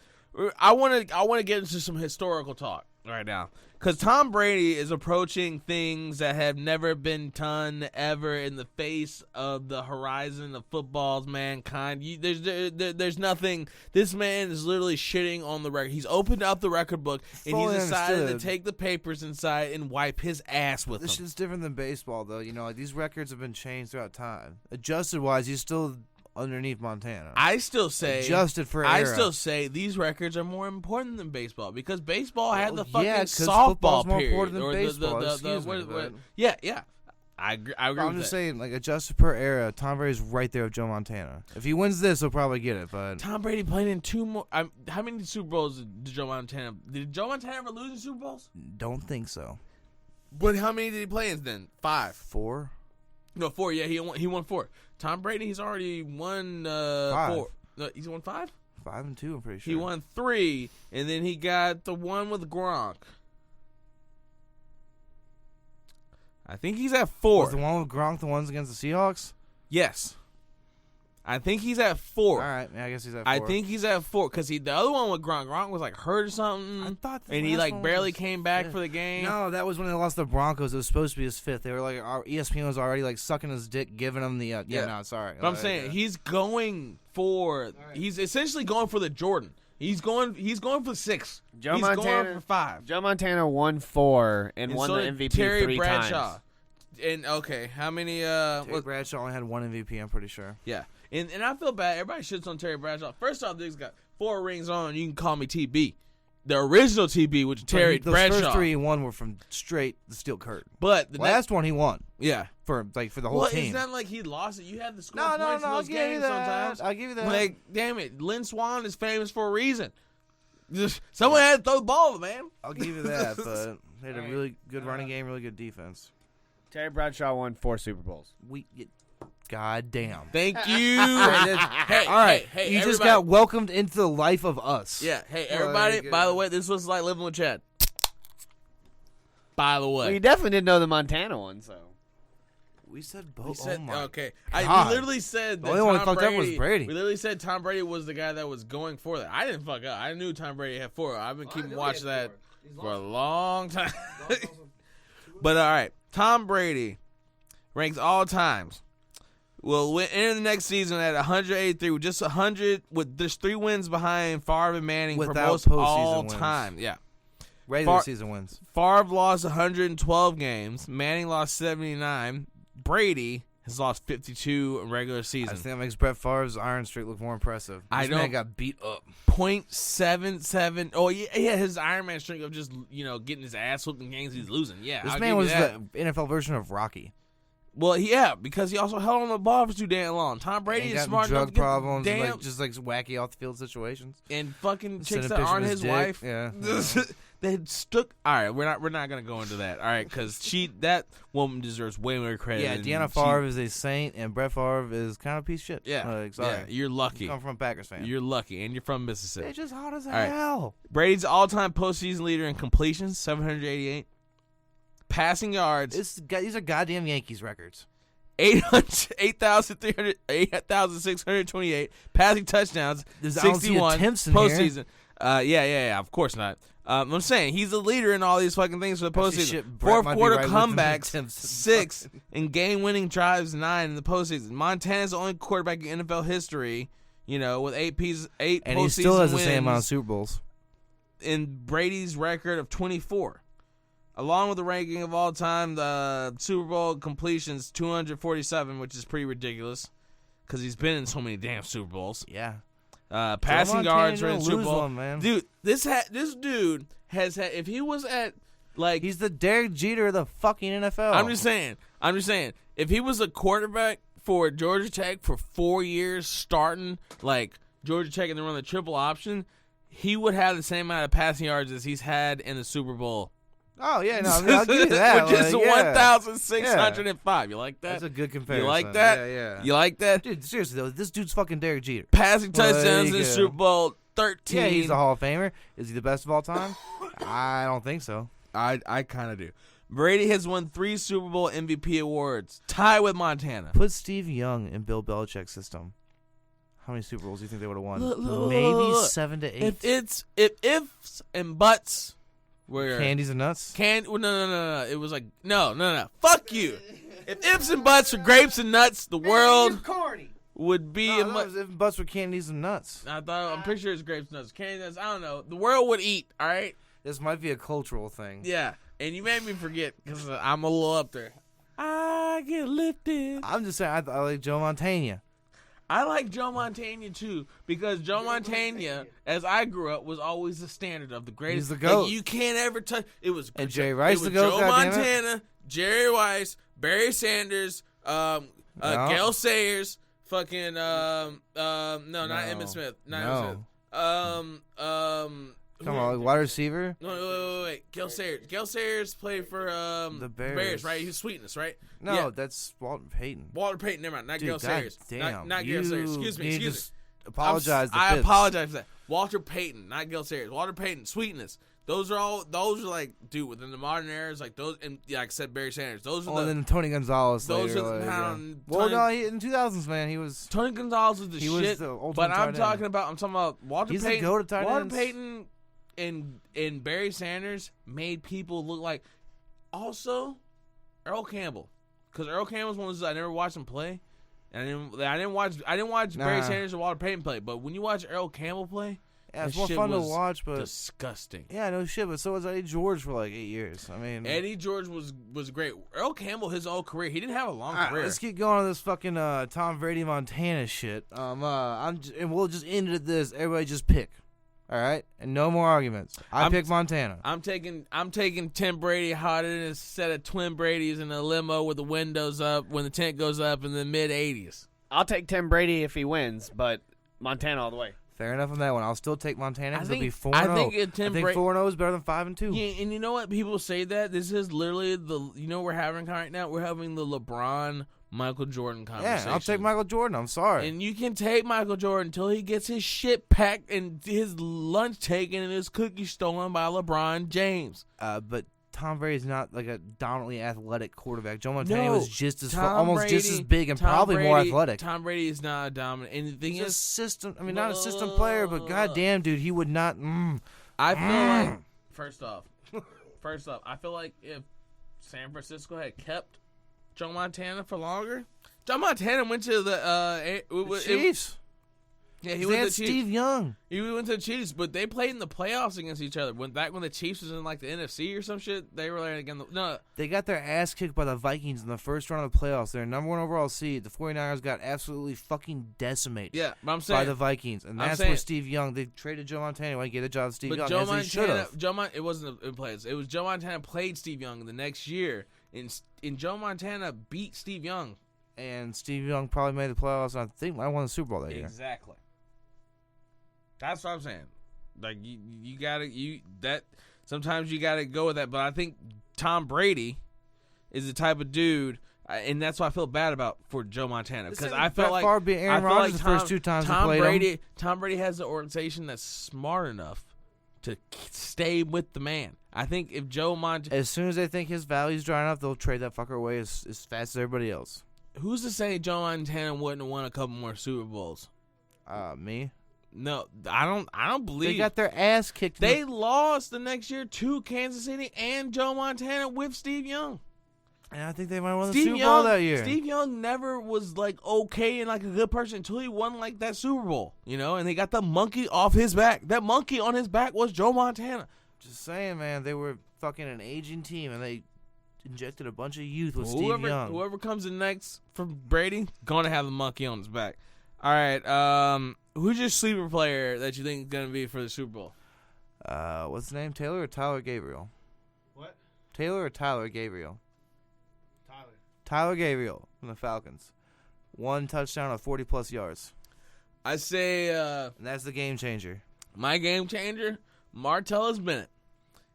I want to get into some historical talk right now because Tom Brady is approaching things that have never been done ever in the face of the horizon of football's mankind. There's nothing. This man is literally shitting on the record. He's opened up the record book and he's decided to take the papers inside and wipe his ass with them. This is different than baseball, though. You know, like these records have been changed throughout time. Adjusted wise, he's still underneath Montana. I still say adjusted for era. I still say these records are more important than baseball because baseball had the fucking softball more period. Important than baseball. Yeah. I agree. I'm just saying, like adjusted per era, Tom Brady's right there with Joe Montana. If he wins this, he'll probably get it. But Tom Brady played in 2 more. How many Super Bowls did Joe Montana? Did Joe Montana ever lose in Super Bowls? Don't think so. But how many did he play in then? 5, 4. No, 4. Yeah, he won 4. Tom Brady, he's already won 4. No, he's won 5? 5 and 2, I'm pretty sure. He won 3, and then he got the one with Gronk. I think he's at 4. Was the one with Gronk the ones against the Seahawks? Yes. I think he's at 4. All right, yeah, I guess he's at 4. I think he's at 4 because the other one with Gronk was like hurt or something. I thought and he like barely came back for the game. No, that was when they lost the Broncos. It was supposed to be his 5th. They were like, ESPN was already like sucking his dick, giving him the no, sorry. But I'm saying he's going for. Right. He's essentially going for the Jordan. He's going for 6. He's going for 5. Joe Montana won 4 and won the MVP Terry 3 Bradshaw. times. And okay, how many? Terry Bradshaw only had 1 MVP. I'm pretty sure. Yeah, and I feel bad. Everybody shits on Terry Bradshaw. First off, this got 4 rings on. You can call me TB. The original TB, which Terry Bradshaw. The first 3 he won were from straight the steel curtain. But the last one he won. Yeah, for the whole team. It's not like he lost it. You had to score points in those games sometimes. I'll give you that. Like, damn it, Lynn Swann is famous for a reason. Someone had to throw the ball, man. I'll give you that, but they had a really good running game, really good defense. Terry Bradshaw won 4 Super Bowls. God damn. Thank you. Hey, all right. Hey, you just got welcomed into the life of us. Yeah. Hey, everybody. By the way, this was like living with Chad. By the way. Well, you definitely didn't know the Montana one, so. We said both. We said, okay. We literally said that the only one fucked up was Brady. We literally said Tom Brady was the guy that was going for that. I didn't fuck up. I knew Tom Brady had 4. I've been keeping watching that for a long time. But all right. Tom Brady ranks all times. Will enter the next season at 183 with just 100 with just 3 wins behind Favre and Manning for most all time. Yeah. Regular season wins. Favre lost 112 games. Manning lost 79. Brady has lost 52 in regular I season. think that makes Brett Favre's iron streak look more impressive. This man got beat up. 0.77. Oh, yeah, his Iron Man streak of just, getting his ass whooped in games he's losing. Yeah, This I'll man give was you that. the NFL version of Rocky. Well, yeah, because he also held on the ball for too damn long. Tom Brady is smart enough drug to get problems damn and just wacky off the field situations. and fucking chicks Send a that picture aren't of his dick. wife. Yeah. They had stuck. All right, we're not gonna go into that. All right, because that woman deserves way more credit. Yeah, than Deanna Favre is a saint, and Brett Favre is kind of a piece of shit. Yeah, sorry. yeah, you're lucky. You come from a Packers fan. You're lucky, and you're from Mississippi. They're just hot as right. hell. Brady's all-time postseason leader in completions, 788. Passing yards, These are goddamn Yankees records. 8,628. Passing touchdowns, I don't see 61. attempts in here. Postseason. Yeah. Of course not. I'm saying he's the leader in all these fucking things for the Actually, postseason. shit, Brett Fourth might be quarter right with him in comebacks, attempts. 6, and game-winning drives, 9 in the postseason. Montana's the only quarterback in NFL history, with 8 postseason And he still has the wins same amount of Super Bowls. in Brady's record of 24. Along with the ranking of all time, the Super Bowl completions 247, which is pretty ridiculous because he's been in so many damn Super Bowls. Yeah. Passing yards for the Super lose Bowl. one, man. Dude, this dude has had. If he was at He's the Derek Jeter of the fucking NFL. I'm just saying. If he was a quarterback for Georgia Tech for 4 years, starting Georgia Tech and then run the triple option, he would have the same amount of passing yards as he's had in the Super Bowl. Oh, yeah, no, I'll give you that. Which is 1,605. Yeah. You like that? That's a good comparison. You like that? Yeah. You like that? Dude, seriously, though, this dude's fucking Derek Jeter. Passing touchdowns in the yeah. Super Bowl 13. Yeah, he's a Hall of Famer. Is he the best of all time? I don't think so. I kind of do. Brady has won 3 Super Bowl MVP awards, tied with Montana. Put Steve Young in Bill Belichick's system. How many Super Bowls do you think they would have won? Look, Maybe 7 to 8. If ifs and buts were Candies and nuts? No. It was no. Fuck you. If ifs and buts were grapes and nuts, the world would be No, if and buts were candies and nuts. I'm pretty sure it's grapes and nuts. Candy nuts, I don't know. The world would eat, all right? This might be a cultural thing. Yeah. And you made me forget because I'm a little up there. I get lifted. I'm just saying, I like Joe Montana. I like Joe Montana too because Joe Montana, as I grew up, was always the standard of the greatest. He's the GOAT. You can't ever touch. It was And Jerry Rice it was the GOAT, Joe goddammit. Montana, Jerry Rice, Barry Sanders, Gale Sayers, fucking not Emmitt Smith, No. Emmitt Smith. Come on, wide receiver? No, wait. Gale Sayers. Gale Sayers played for The Bears. right? He's Sweetness, right? No, Yeah. that's Walter Payton. Walter Payton, never mind. Not Dude, Gale Sayers. Damn. Not Gale Sayers. Excuse me. You just apologize to I Fitz. apologize for that. Walter Payton, not Gale Sayers. Walter Payton, Sweetness. Those are like, dude, within the modern eras, like those, and like I said, Barry Sanders. Those are And then Tony Gonzalez those later. are the in 2000s, man, he was... Tony Gonzalez was the He shit. was the ultimate but I'm tight talking end. about Walter He's the Payton. GOAT of tight Walter ends. Payton and Barry Sanders made people look like. Also, Earl Campbell, because Earl Campbell's one of those I never watched him play, and I didn't watch Barry Sanders or Walter Payton play. But when you watch Earl Campbell play, Yeah, it's that more shit fun to was watch, but... disgusting. Yeah, no shit, but so was Eddie George for like 8 years. I mean... Eddie George was great. Earl Campbell, his whole career, he didn't have a long All right, career. let's keep going on this fucking Tom Brady Montana shit. And we'll just end it at this. Everybody just pick. All right, and no more arguments. I pick Montana. I'm taking Tim Brady hotter than a set of twin Bradys in a limo with the windows up when the tent goes up in the mid 80s. I'll take Tim Brady if he wins, but Montana all the way. Fair enough on that one. I'll still take Montana because it'll be 4-0. I think 4-0 is better than 5-2. Yeah, and you know what? People say that this is literally we're having right now. We're having the LeBron Michael Jordan conversation. Yeah, I'll take Michael Jordan. I'm sorry. And you can take Michael Jordan until he gets his shit packed and his lunch taken and his cookies stolen by LeBron James. But Tom Brady's not like a dominantly athletic quarterback. Joe Montana was just as Brady, just as big and probably more athletic. Tom Brady is not a dominant. And the thing He's is, a system. I mean, not a system player, but goddamn, dude, he would not. I feel like first off, I feel like if San Francisco had kept Joe Montana for longer, Joe Montana went to the Chiefs. Yeah, he They went had to the Chiefs. Steve Young. He went to the Chiefs, but they played in the playoffs against each other. Back when the Chiefs was in like the NFC or some shit, they were like against no. They got their ass kicked by the Vikings in the first round of the playoffs. They're number 1 overall seed. The 49ers got absolutely fucking decimated. Yeah, but I'm saying by the Vikings, and that's where Steve Young. They traded Joe Montana. Why get a job, Steve Young? Joe as he should have. it wasn't in plays. It was Joe Montana played Steve Young the next year, and Joe Montana beat Steve Young. And Steve Young probably made the playoffs. And I think I won the Super Bowl that year. Exactly. That's what I'm saying. Like sometimes you gotta go with that. But I think Tom Brady is the type of dude, and that's what I feel bad about for Joe Montana because I felt like Aaron Rodgers the first 2 times Tom he played Brady. him. Tom Brady has an organization that's smart enough to stay with the man. I think if Joe Montana, as soon as they think his value's drying up, they'll trade that fucker away as fast as everybody else. Who's to say Joe Montana wouldn't have won a couple more Super Bowls? Me. No, I don't believe they got their ass kicked. They lost the next year to Kansas City and Joe Montana with Steve Young. And I think they might have won the Super Bowl that year. Steve Young never was like okay and like a good person until he won like that Super Bowl, and they got the monkey off his back. That monkey on his back was Joe Montana. Just saying, man, they were fucking an aging team and they injected a bunch of youth with Steve Young. Whoever comes in next from Brady, gonna have the monkey on his back. All right, who's your sleeper player that you think is gonna be for the Super Bowl? What's his name? Taylor or Tyler Gabriel? What? Taylor or Tyler Gabriel? Tyler. Tyler Gabriel from the Falcons. 1 touchdown of 40-plus yards. I say, and that's the game changer. My game changer, Martellus Bennett.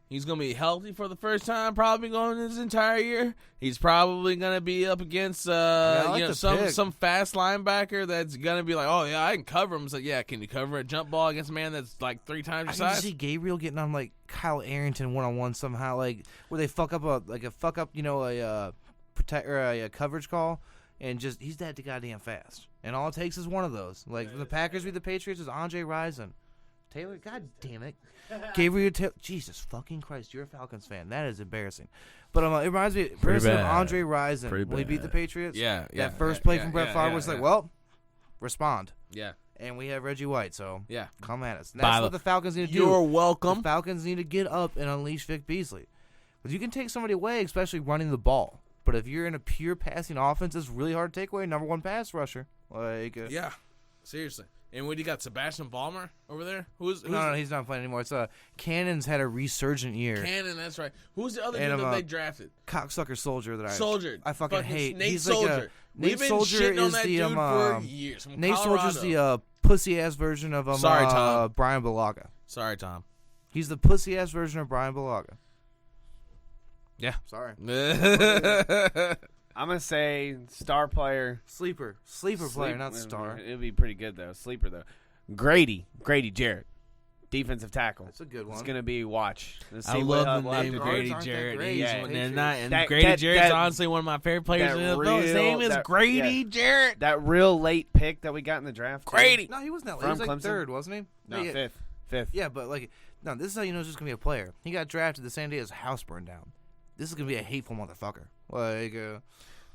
He's going to be healthy for the first time, probably going this entire year. He's probably going to be up against some fast linebacker that's going to be like, oh, yeah, I can cover him. It's like, yeah, can you cover a jump ball against a man that's like 3 times your size? I can see Gabriel getting on like Kyle Arrington one-on-one somehow, like where they fuck up a coverage call, and just he's that goddamn fast. And all it takes is one of those. Like when the Packers beat the Patriots, is Andre Rison. Taylor, god damn it. Gabriel Taylor. Jesus fucking Christ, you're a Falcons fan. That is embarrassing. But it reminds me of Andre Rison when he beat the Patriots. Yeah. That first play from Brett Favre was like, well, respond. Yeah. And we have Reggie White, so yeah, come at us. And that's what the Falcons need to do. You're welcome. The Falcons need to get up and unleash Vic Beasley. Because you can take somebody away, especially running the ball. But if you're in a pure passing offense, it's really hard to take away number 1 pass rusher. Yeah, seriously. And what do you got, Sebastian Vollmer over there? Who's no, he's not playing anymore. It's Cannon's had a resurgent year. Cannon, that's right. Who's the other dude that they drafted? Cocksucker Soldier I fucking hate. Nate He's Soldier. Nate Soldier is dude for years. Nate Soldier's the pussy ass version of Sorry, Tom. Brian Bulaga. Sorry, Tom. He's the pussy ass version of Brian Bulaga. Yeah. Sorry. I'm going to say star player. Sleeper player, not star. It would be pretty good, though. Sleeper, though. Grady Jarrett. Defensive tackle. That's a good one. It's going to be watch. I love the name Grady Jarrett. Grady Jarrett's honestly one of my favorite players in the NFL. His name is Grady Jarrett. That real late pick that we got in the draft. Grady. No, he wasn't that late. He was like Clemson? 3rd, wasn't he? No, fifth. Yeah, but this is how you know he's just going to be a player. He got drafted the same day his house burned down. This is going to be a hateful motherfucker.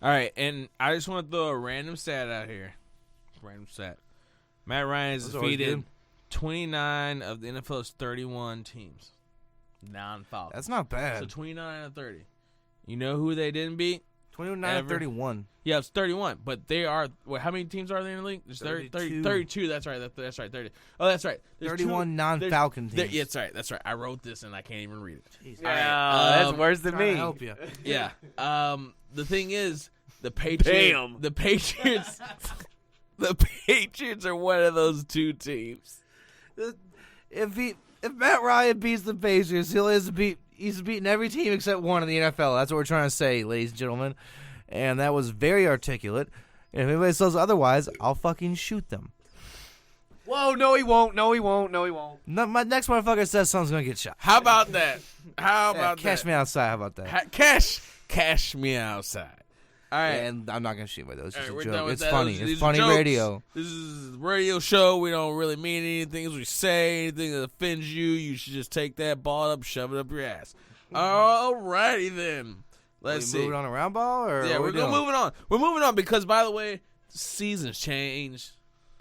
All right, and I just want to throw a random stat out here. Matt Ryan has defeated 29 of the NFL's 31 teams. Non-Falcons. That's not bad. So 29 out of 30. You know who they didn't beat? 29 out of 31. Yeah, it's 31. But they are how many teams are there in the league? There's 32. That's right. That's right. 30. Oh, that's right. There's 31 non-Falcon teams. Yeah, that's right. I wrote this and I can't even read it. Jeez. That's worse than me. To help you. Yeah. The thing is, the Patriots. Bam. The Patriots. The Patriots are one of those 2 teams. If Matt Ryan beats the Patriots, he's beaten every team except one in the NFL. That's what we're trying to say, ladies and gentlemen. And that was very articulate. And if anybody says otherwise, I'll fucking shoot them. Whoa, no he won't. No, My next motherfucker says something's going to get shot. How about that? Cash me outside. How about that? Cash me outside. All right. And I'm not going to shoot by those. It's just a done joke. with It's that. funny. These It's funny jokes. radio. This is a radio show. We don't really mean anything. As we say anything that offends you, you should just take that ball up, shove it up your ass. All righty then. Let's see. Moving on a round ball? Or yeah, we're moving on. We're moving on because, by the way, seasons change.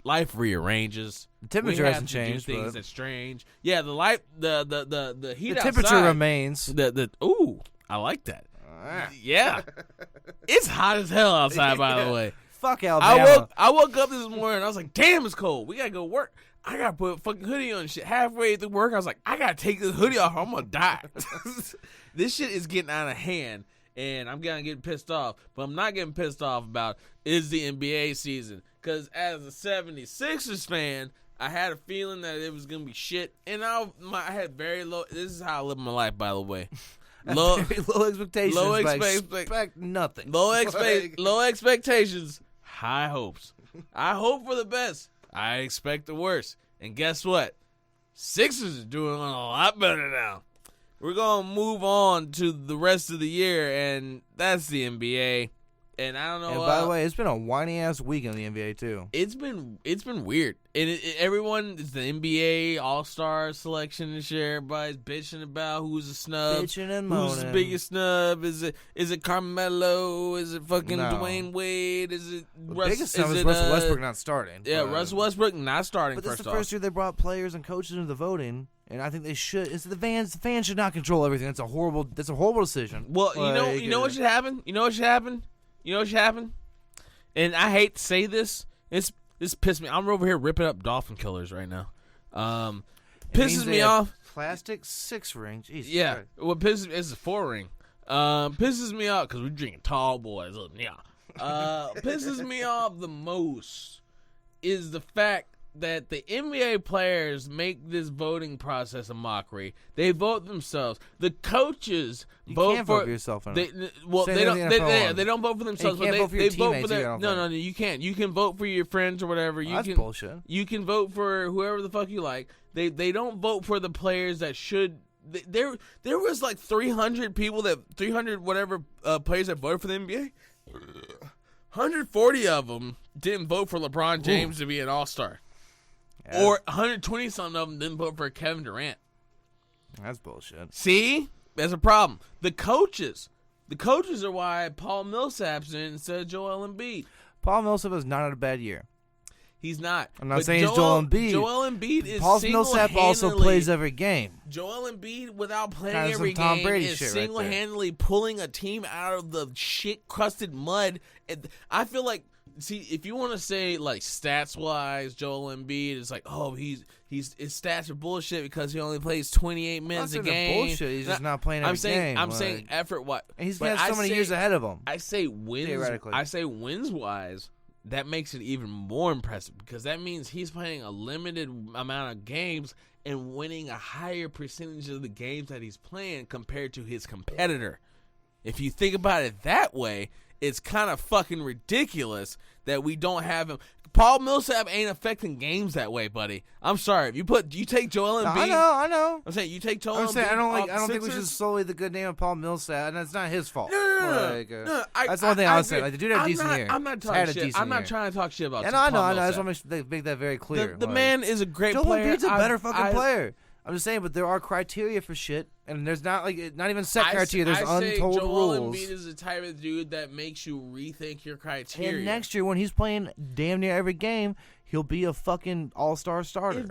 life rearranges. The temperature We have hasn't to do changed. things But that's strange. Yeah, the light, the heat the temperature outside, remains. Ooh, I like that. Yeah, it's hot as hell outside. By the way, Fuck Alabama. I woke up this morning and I was like, damn, it's cold. We gotta go work. I gotta put a fucking hoodie on and shit. Halfway through work, I was like, I gotta take this hoodie off or I'm gonna die. This shit is getting out of hand and I'm gonna get pissed off. But I'm not getting pissed off about is the NBA season. Cause as a 76ers fan, I had a feeling that it was gonna be shit. And I had very low, this is how I live my life, by the way. Low expectations. Expect nothing. Low expectations, high hopes. I hope for the best. I expect the worst. And guess what? Sixers are doing a lot better now. We're going to move on to the rest of the year, and that's the NBA. And I don't know. And by the way, it's been a whiny-ass week in the NBA, too. It's been weird. And everyone, it's the NBA All-Star selection this year. Everybody's bitching about who's a snub. Bitching and moaning. Who's the biggest snub? Is it Carmelo? Is it fucking Dwayne Wade? Is it the biggest snub is Russell Westbrook not starting. Yeah, Russell Westbrook not starting. But this is the first year they brought players and coaches into the voting. And I think they should. It's the fans should not control everything. That's a horrible decision. Well, you know what should happen? You know what should happen? And I hate to say this. This pissed me. I'm over here ripping up dolphin killers right now. Pisses me off. Plastic 6 ring. Jesus yeah. Christ. What pisses me is a 4 ring. Pisses me off because we're drinking tall boys. Yeah. Pisses me off the most is the fact that the NBA players make this voting process a mockery. They vote themselves. The coaches vote can't vote for yourself. They don't vote for themselves. You can't vote for your teammates either, No, you can't. You can vote for your friends or whatever. That's bullshit. You can vote for whoever the fuck you like. They don't vote for the players that should. There was like 300 players that voted for the NBA. 140 of them didn't vote for LeBron James to be an All-Star. Yeah. Or 120-something of them didn't vote for Kevin Durant. That's bullshit. See? That's a problem. The coaches are why Paul Millsap's in instead of Joel Embiid. Paul Millsap has not had a bad year. He's not. I'm not saying it's Joel Embiid. Joel Embiid is Paul Millsap also plays every game. Joel Embiid, without playing kind of every Tom game, Brady is shit single-handedly pulling a team out of the shit-crusted mud. And I feel like, see, if you want to say like stats-wise, Joel Embiid is like, oh, his stats are bullshit because he only plays 28 minutes a game. Bullshit. He's just not playing every game. I'm saying effort-wise. He's got so many years ahead of him. I say wins-wise. That makes it even more impressive because that means he's playing a limited amount of games and winning a higher percentage of the games that he's playing compared to his competitor. If you think about it that way, it's kind of fucking ridiculous that we don't have him. Paul Millsap ain't affecting games that way, buddy. I'm sorry. If you take Joel Embiid. I know. I'm saying you take Joel Embiid. I don't think we should solely the good name of Paul Millsap, and it's not his fault. No. That's the one thing I would say. Like, the dude had a decent year. I'm not talking shit. I'm not trying to talk shit about. I know. I just want to make that very clear. The man is a great Joel player. Joel Embiid's a better fucking player. I'm just saying, but there are criteria for shit, and there's not even set criteria. There's untold Joel rules. Embiid is the type of dude that makes you rethink your criteria. And next year, when he's playing damn near every game, he'll be a fucking all-star starter.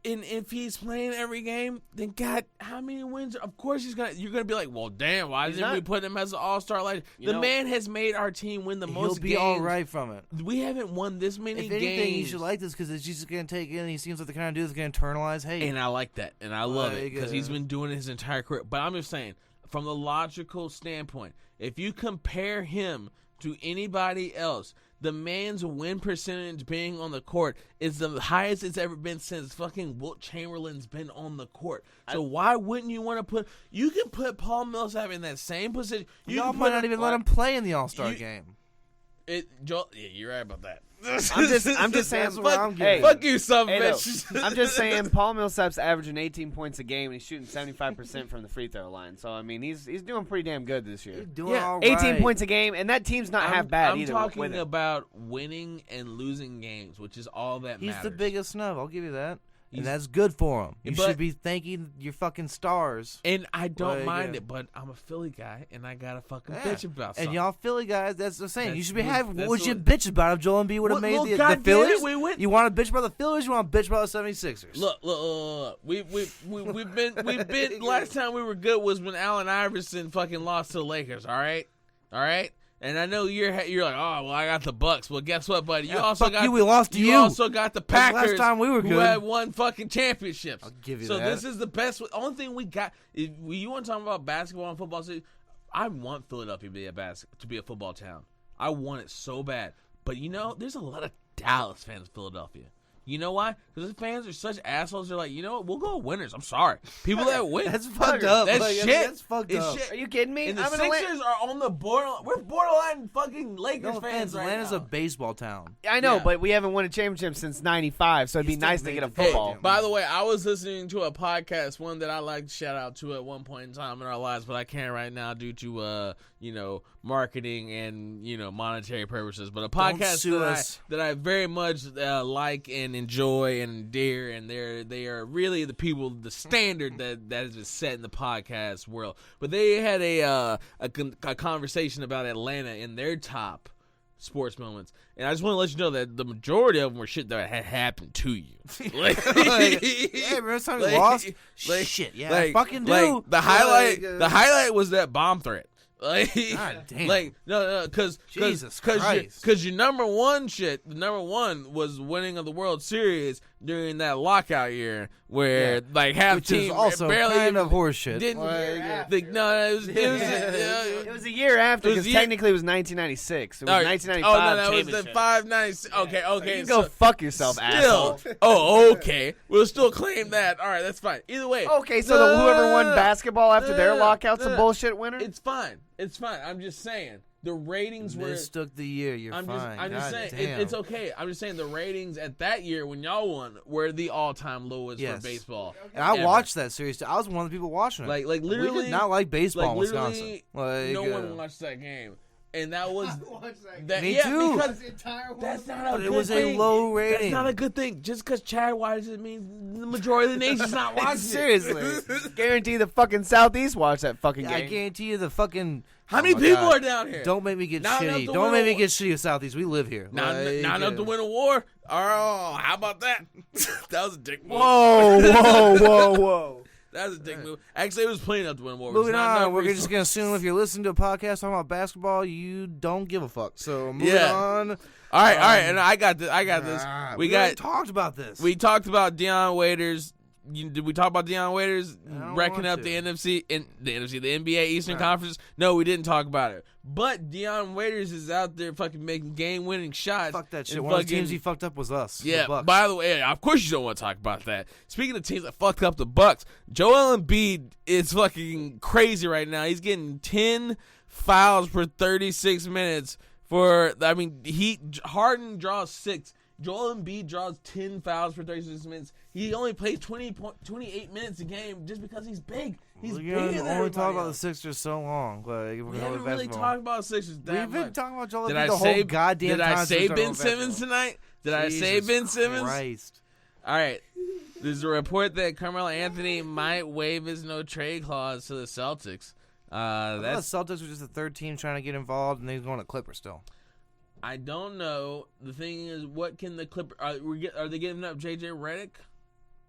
If he's playing every game, then God, how many wins? Of course you're gonna be like, well, damn, why didn't we put him as an all-star? Like the man has made our team win the most games. He'll be all right from it. We haven't won this many games. If anything, you should like this because it's just gonna take in. He seems like the kind of dude that's gonna internalize hate. And I like that, and I love it because he's been doing it his entire career. But I'm just saying, from the logical standpoint, if you compare him to anybody else, the man's win percentage being on the court is the highest it's ever been since fucking Wilt Chamberlain's been on the court. So why wouldn't you want to put? You can put Paul Millsap in that same position. Y'all might not even let him play in the All-Star game. Yeah, you're right about that. I'm just saying. Fuck you, son of a bitch. I'm just saying. Paul Millsap's averaging 18 points a game, and he's shooting 75% from the free throw line. So I mean, he's doing pretty damn good this year. He's doing all right. 18 points a game, and that team's not half bad either. I'm talking about winning and losing games, which is all that matters. He's the biggest snub. I'll give you that. And that's good for him. You But- should be thanking your fucking stars. And I don't Like, mind it, but I'm a Philly guy, and I gotta fucking bitch about something. And y'all Philly guys, that's the same. You should be That's having. what- What would you bitch about if Joel Embiid would have made Well, the goddamn Phillies? it, we went- You want to bitch about the Phillies? You want to bitch about the 76ers? Look. We've been. Last time we were good was when Allen Iverson fucking lost to the Lakers. All right. And I know you're like, oh well, I got the Bucks. Well, guess what, buddy? You Yeah, also fuck got you, we lost to you. You also got the That's the Packers. last time we were who good. had won fucking championships. I'll give you so that. this is the best. Only thing we got. If you want to talk about basketball and football? I want Philadelphia to be a football town. I want it so bad. But there's a lot of Dallas fans in Philadelphia. You know why? Because the fans are such assholes. They're like, we'll go winners. I'm sorry. People that win. That's fucked up. That's Like, shit. That's fucked It's up. shit. Are you kidding me? And the I'm in Sixers are on the borderline. We're borderline fucking Lakers No fans offense, right Atlanta's now. a baseball town. I know, Yeah. but we haven't won a championship since '95, so it'd be still nice to made get a the football. goddamn- By the way, I was listening to a podcast, one that I like to shout out to at one point in time in our lives, but I can't right now due to marketing and monetary purposes. But a podcast sue us. that I very much like and enjoy and endear, and they are really the people, the standard that has been set in the podcast world. But they had a conversation about Atlanta and their top sports moments, and I just want to let you know that the majority of them were shit that had happened to you. Like, Yeah, remember the time we lost? Shit, yeah, I fucking do. Like, the highlight was that bomb threat. Like, God damn. like no, because Jesus Christ. because your number one was winning of the World Series during that lockout year, where like half Which team is also barely kind even of horseshit. didn't. Like, It was a year after, It was because a year- technically it was 1996. It was All right. 1995 Oh no, that was the championship. 596. Okay, You can go fuck yourself, asshole. still. Oh, okay. We'll still claim that. All right, that's fine. Either way. Okay, so whoever won basketball after their no, lockout's no. a bullshit winner? It's fine. It's fine. I'm just saying the ratings were. mistook the year. You're I'm fine. just God saying damn. it's okay. I'm just saying the ratings at that year when y'all won were the all-time lowest Yes. for baseball. And I ever. watched that series too. I was one of the people watching it. Like we literally did not like baseball in literally, Wisconsin. Like, no one watched that game, and that was that. Me yeah, too. because that's not a But good it was thing. a low rating. That's not a good thing. Just because Chad watches it means the majority of the nation's not watching it. Seriously. Guarantee the fucking Southeast watched that fucking game. I guarantee you the fucking. How many my people God. are down here? Don't make me get Not enough shitty. to Don't win make a me war. get shitty with Southeast. We live here. Not Like, enough to win a war. Oh, how about that? That was a dick move. Whoa. That was a dick move. Actually, it was plenty enough to win a war. Moving It's not on, enough we're reason- just gonna assume if you're listening to a podcast talking about basketball, you don't give a fuck. So moving Yeah. on. All right, and I got this. We already got. talked about this. We talked about Deion Waiters. Did we talk about Deion Waiters don't wrecking want up to. the NBA Eastern Conference? No, we didn't talk about it. But Deion Waiters is out there fucking making game-winning shots. Fuck that shit. and One of the fucking- teams he fucked up was us. Yeah. the Bucks. By the way, of course you don't want to talk about that. Speaking of teams that fucked up the Bucks, Joel Embiid is fucking crazy right now. He's getting 10 fouls per 36 minutes. Harden draws 6. Joel Embiid draws 10 fouls per 36 minutes. He only plays 28 minutes a game just because he's big. He's We're bigger gonna than only everybody talk about the else. Sixers so long. Like, we're We gonna haven't really basketball. talked about Sixers that We've been much. talking about Joel Did Embiid I the say whole goddamn Did I time say since we started Ben on Simmons basketball. tonight? Did I say Jesus Ben Simmons? Christ. All right. There's a report that Carmelo Anthony might waive his no trade clause to the Celtics. I thought That's the Celtics were just the third team trying to get involved, and they're going to Clippers still. I don't know. The thing is, what can the Clippers are they giving up JJ Redick?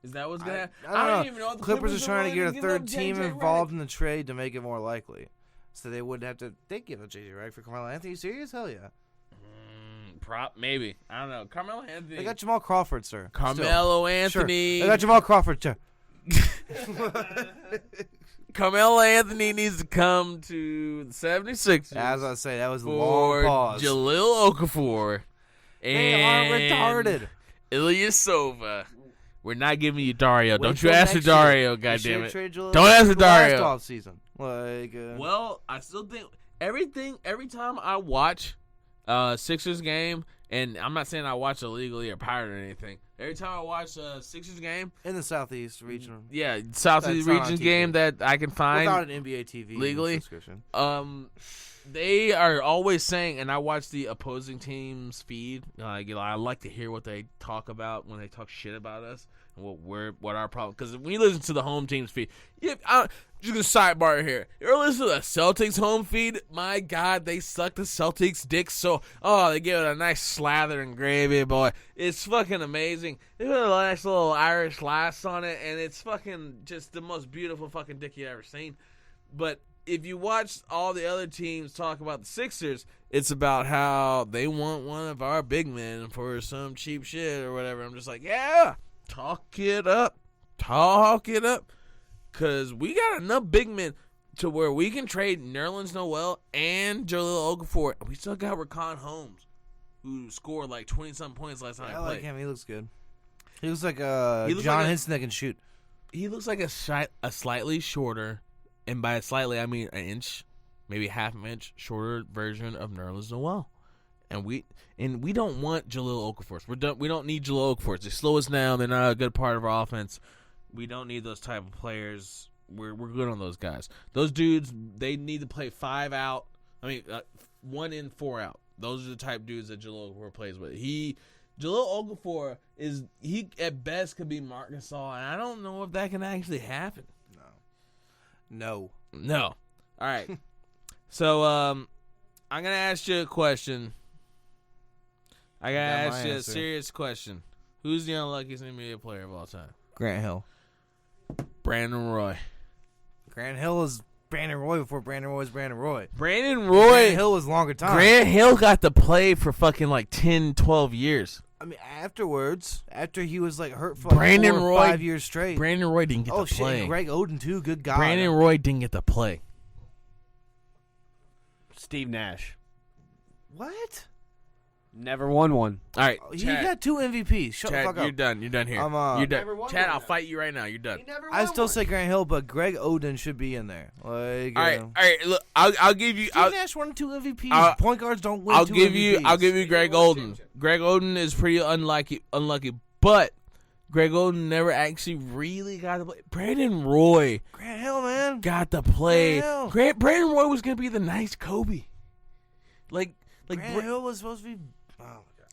Is that what's gonna happen? I don't know. even know. What the Clippers are trying to willing get a give third up team JJ involved Redick. in the trade to make it more likely. So they would have to. They give a JJ right for Carmelo Anthony. Serious? Hell yeah. Maybe. I don't know. Carmelo Anthony. They got Jamal Crawford, sir. Carmelo Sure. Anthony. They got Jamal Crawford, sir. Carmelo Anthony needs to come to the 76ers. As I say, that was a for long pause. Jahlil Okafor They are and retarded. Ilyasova. We're not giving you Dario. Wait Don't you till ask for next year. Dario, They goddammit. should trade Jahlil Don't ask for last Dario. off season. Like, Well, I still think every time I watch Sixers game, and I'm not saying I watch illegally or pirate or anything. Every time I watch a Sixers game, in the Southeast region, yeah, Southeast That's not on Regions TV. game that I can find. without an NBA TV legally. subscription. They are always saying, and I watch the opposing team's feed. I like to hear what they talk about when they talk shit about us. what our problem. Because when you listen to the home team's feed, just gonna sidebar here. You ever listen to the Celtics home feed? My God, they suck the Celtics' dick so. Oh, they give it a nice slather and gravy, boy. It's fucking amazing. They put a nice little Irish lass on it, and it's fucking just the most beautiful fucking dick you've ever seen. But if you watch all the other teams talk about the Sixers, it's about how they want one of our big men for some cheap shit or whatever. I'm just like, yeah, talk it up. Talk it up. Because we got enough big men to where we can trade Nerlens Noel and Jahlil Okafor. We still got Rakan Holmes, who scored like 20-something points last time I played. like him. He looks good. He looks like John Henson that can shoot. He looks like a slightly shorter, and by slightly I mean an inch, maybe half an inch shorter version of Nerlens Noel. And we don't want Jahlil Okafor. We don't need Jahlil Okafor. They slow us down. They're not a good part of our offense. We don't need those type of players. We're good on those guys. Those dudes, they need to play 5 out. 1 in, 4 out. Those are the type of dudes that Jahlil Okafor plays with. Jahlil Okafor he at best could be Marc Gasol, and I don't know if that can actually happen. No. All right. So I'm gonna ask you a question. I gotta ask you a serious question. Who's the unluckiest NBA player of all time? Grant Hill. Brandon Roy. Grant Hill is Brandon Roy before Brandon Roy was Brandon Roy. Brandon Roy. Grant Hill was longer time. Grant Hill got to play for fucking like 10, 12 years. I mean, after he was like hurt for like 4 or 5 years straight. Brandon Roy didn't get to play. Shit, Greg Oden too. Good God. Brandon Roy didn't get to play. Steve Nash. What? Never won one. All right, He got 2 MVPs. Shut Chad, the fuck up. you're done. You're done here. You're done. Chad, I'll fight you right now. You're done. I still say Grant Hill, but Greg Oden should be in there. Like, all right. Look, I'll give you. Steve Nash won 2 MVPs. Point guards don't win 2 MVPs. I'll give you Greg Oden. Greg Oden is pretty unlucky, but Greg Oden never actually really got to play. Brandon Roy. Grant Hill, man. Got to play. Brandon Roy was gonna be the nice Kobe. Like Grant Hill was supposed to be. Oh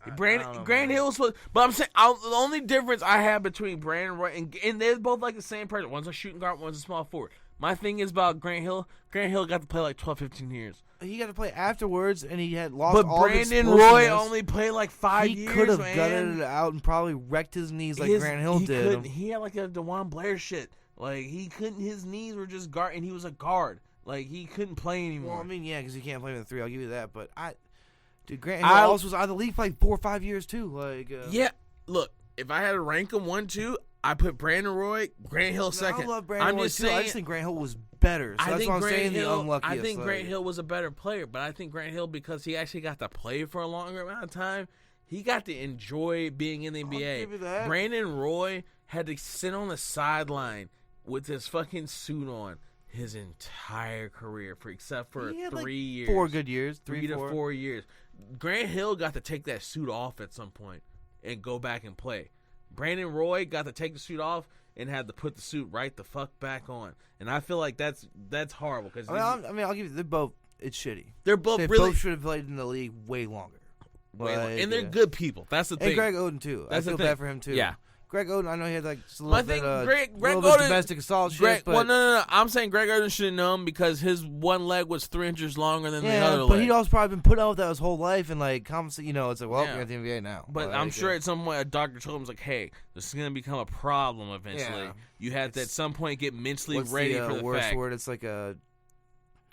my God. Grant Hill was supposed, but I'm saying the only difference I have between Brandon Roy and they're both like the same person. One's a shooting guard, one's a small forward. My thing is about Grant Hill. Grant Hill got to play like 12, 15 years. He got to play afterwards, and he had lost. But all Brandon Roy only played like 5 years. He could have gutted it out and probably wrecked his knees like Grant Hill did. He had like a DeJuan Blair shit. Like he couldn't. His knees were just guard, and he was a guard. Like he couldn't play anymore. Well, I mean, yeah, because he can't play with the 3. I'll give you that. But dude, Grant Hill also was out of the league for like 4 or 5 years too. Like, yeah. Look, if I had to rank them 1, 2, I put Brandon Roy, Grant Hill second. I love Brandon Roy too. I just think Grant Hill was better. So that's why I'm saying the unluckiest. I think Grant Hill was a better player, but I think Grant Hill, because he actually got to play for a longer amount of time, he got to enjoy being in the NBA. I'll give you that. Brandon Roy had to sit on the sideline with his fucking suit on his entire career, except for 3 years. 4 good years. 3 to 4 years. Grant Hill got to take that suit off at some point and go back and play. Brandon Roy got to take the suit off and had to put the suit right the fuck back on. And I feel like that's horrible. Cause I'll give you, they're both, it's shitty. They both should have played in the league way longer. And they're good people. That's the thing. And Greg Oden, too. I feel bad for him, too. Yeah. Greg Oden, I know he had like a little bit of domestic assault shit. But no. I'm saying Greg Oden should have known because his one leg was 3 inches longer than the other leg. But he'd also probably been put out with that his whole life and like, it's like, well, you're at the NBA now. But I'm sure at some point a doctor told him, like, hey, this is going to become a problem eventually. Yeah. You have to at some point get mentally ready for the worst fact. Word? It's like a,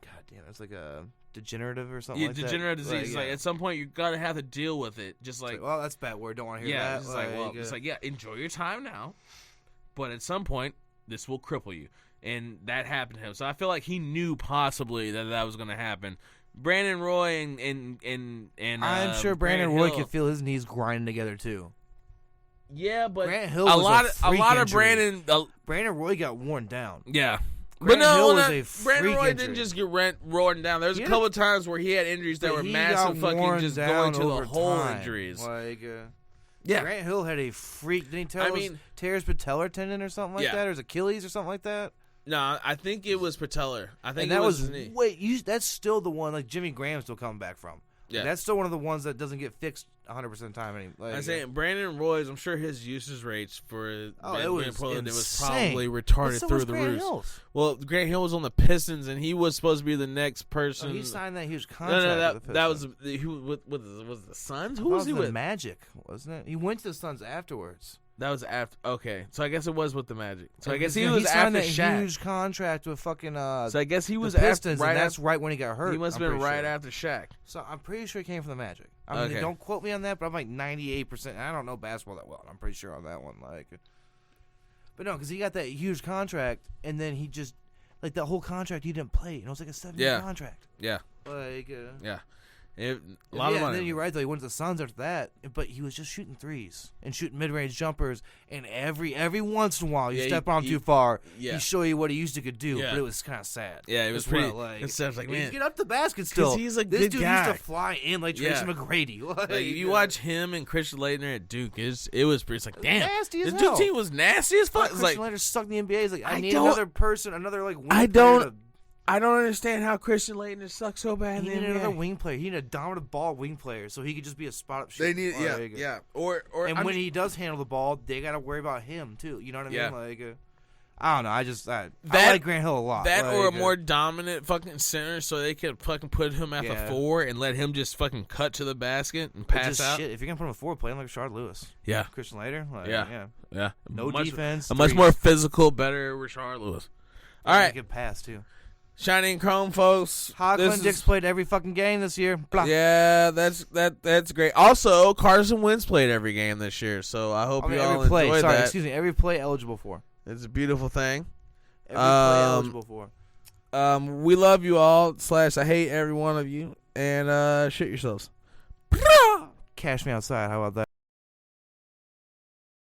goddamn, it's like a degenerative or something like that. Degenerative disease. Like, at some point, you're going to have to deal with it. Just like, well, that's a bad word. Don't want to hear that. It's like, enjoy your time now. But at some point, this will cripple you. And that happened to him. So I feel like he knew possibly that was going to happen. Brandon Roy and I'm sure Brandon Roy could feel his knees grinding together too. Yeah, but Grant Hill a lot of Brandon Roy got worn down. Yeah. Brandon Roy didn't just get worn down. There's a couple of times where he had injuries that were massive, fucking just going to the whole injuries. Like, yeah, Grant Hill had a freak. Didn't he tell us tear his patellar tendon or something like that, or his Achilles or something like that? No, I think it was patellar. I think that was his knee. Wait, that's still the one like Jimmy Graham's still coming back from. Yeah. That's still one of the ones that doesn't get fixed 100% of the time. I'm saying Brandon Roy's. I'm sure his usage rates for it was Portland, it was insane. probably retarded so through was the Grant roof. Hills. Well, Grant Hill was on the Pistons, and he was supposed to be the next person. He signed that huge contract. That was was the Suns. Who was he the with? Magic, wasn't it? He went to the Suns afterwards. That was after. Okay, so I guess it was with the Magic. So I And guess he he was signed after that Shaq. huge contract with fucking. So I guess he was the Pistons, after, and that's right when he got hurt. He must have been right after Shaq. So I'm pretty sure he came from the Magic. I mean, Okay. don't quote me on that, but I'm like 98%. I don't know basketball that well. I'm pretty sure on that one. But no, because he got that huge contract, and then he just that whole contract he didn't play, and it was like a 7-year contract. Yeah. Yeah. A lot of money. And then you're right though. He went to the Suns after that, but he was just shooting threes and shooting mid-range jumpers. And every once in a while, you step on too far. Yeah. He show you what he used to could do, Yeah. but it was kind of sad. Yeah, it was as pretty. well, It sounds like, man, get up the basket still. he's a this good dude guy. used to fly in like Tracy McGrady. Like, you watch him and Christian Laettner at Duke. It was pretty. It's like, damn, nasty as the hell. Duke team was nasty as fuck. It's Christian like, Laettner sucked in the NBA. He's like, I need don't- another person, another wing I player don't- I don't understand how Christian Laettner sucks so bad He in the needed another NBA. wing player. He needed a dominant ball wing player, so he could just be a spot up shooter. They need, yeah. Or And I when mean, he does handle the ball, they got to worry about him too. You know what I Yeah. mean? I don't know. I That- like Grant Hill a lot. that or a more dominant fucking center, so they could fucking put him at the 4 and let him just fucking cut to the basket and pass out. Shit. If you're gonna put him at 4, play him like Rashard Lewis. Yeah, Christian Laettner. yeah. No defense. A much more physical, better Rashard Lewis. All right, Good pass too. Shining Chrome, folks. Hogland Dix played every fucking game this year. Blah. Yeah, that's great. Also, Carson Wentz played every game this year, so I hope you all enjoyed that. Excuse me. Every play eligible for. It's a beautiful thing. Every play eligible for. We love you all. / I hate every one of you. And shit yourselves. Cash me outside. How about that?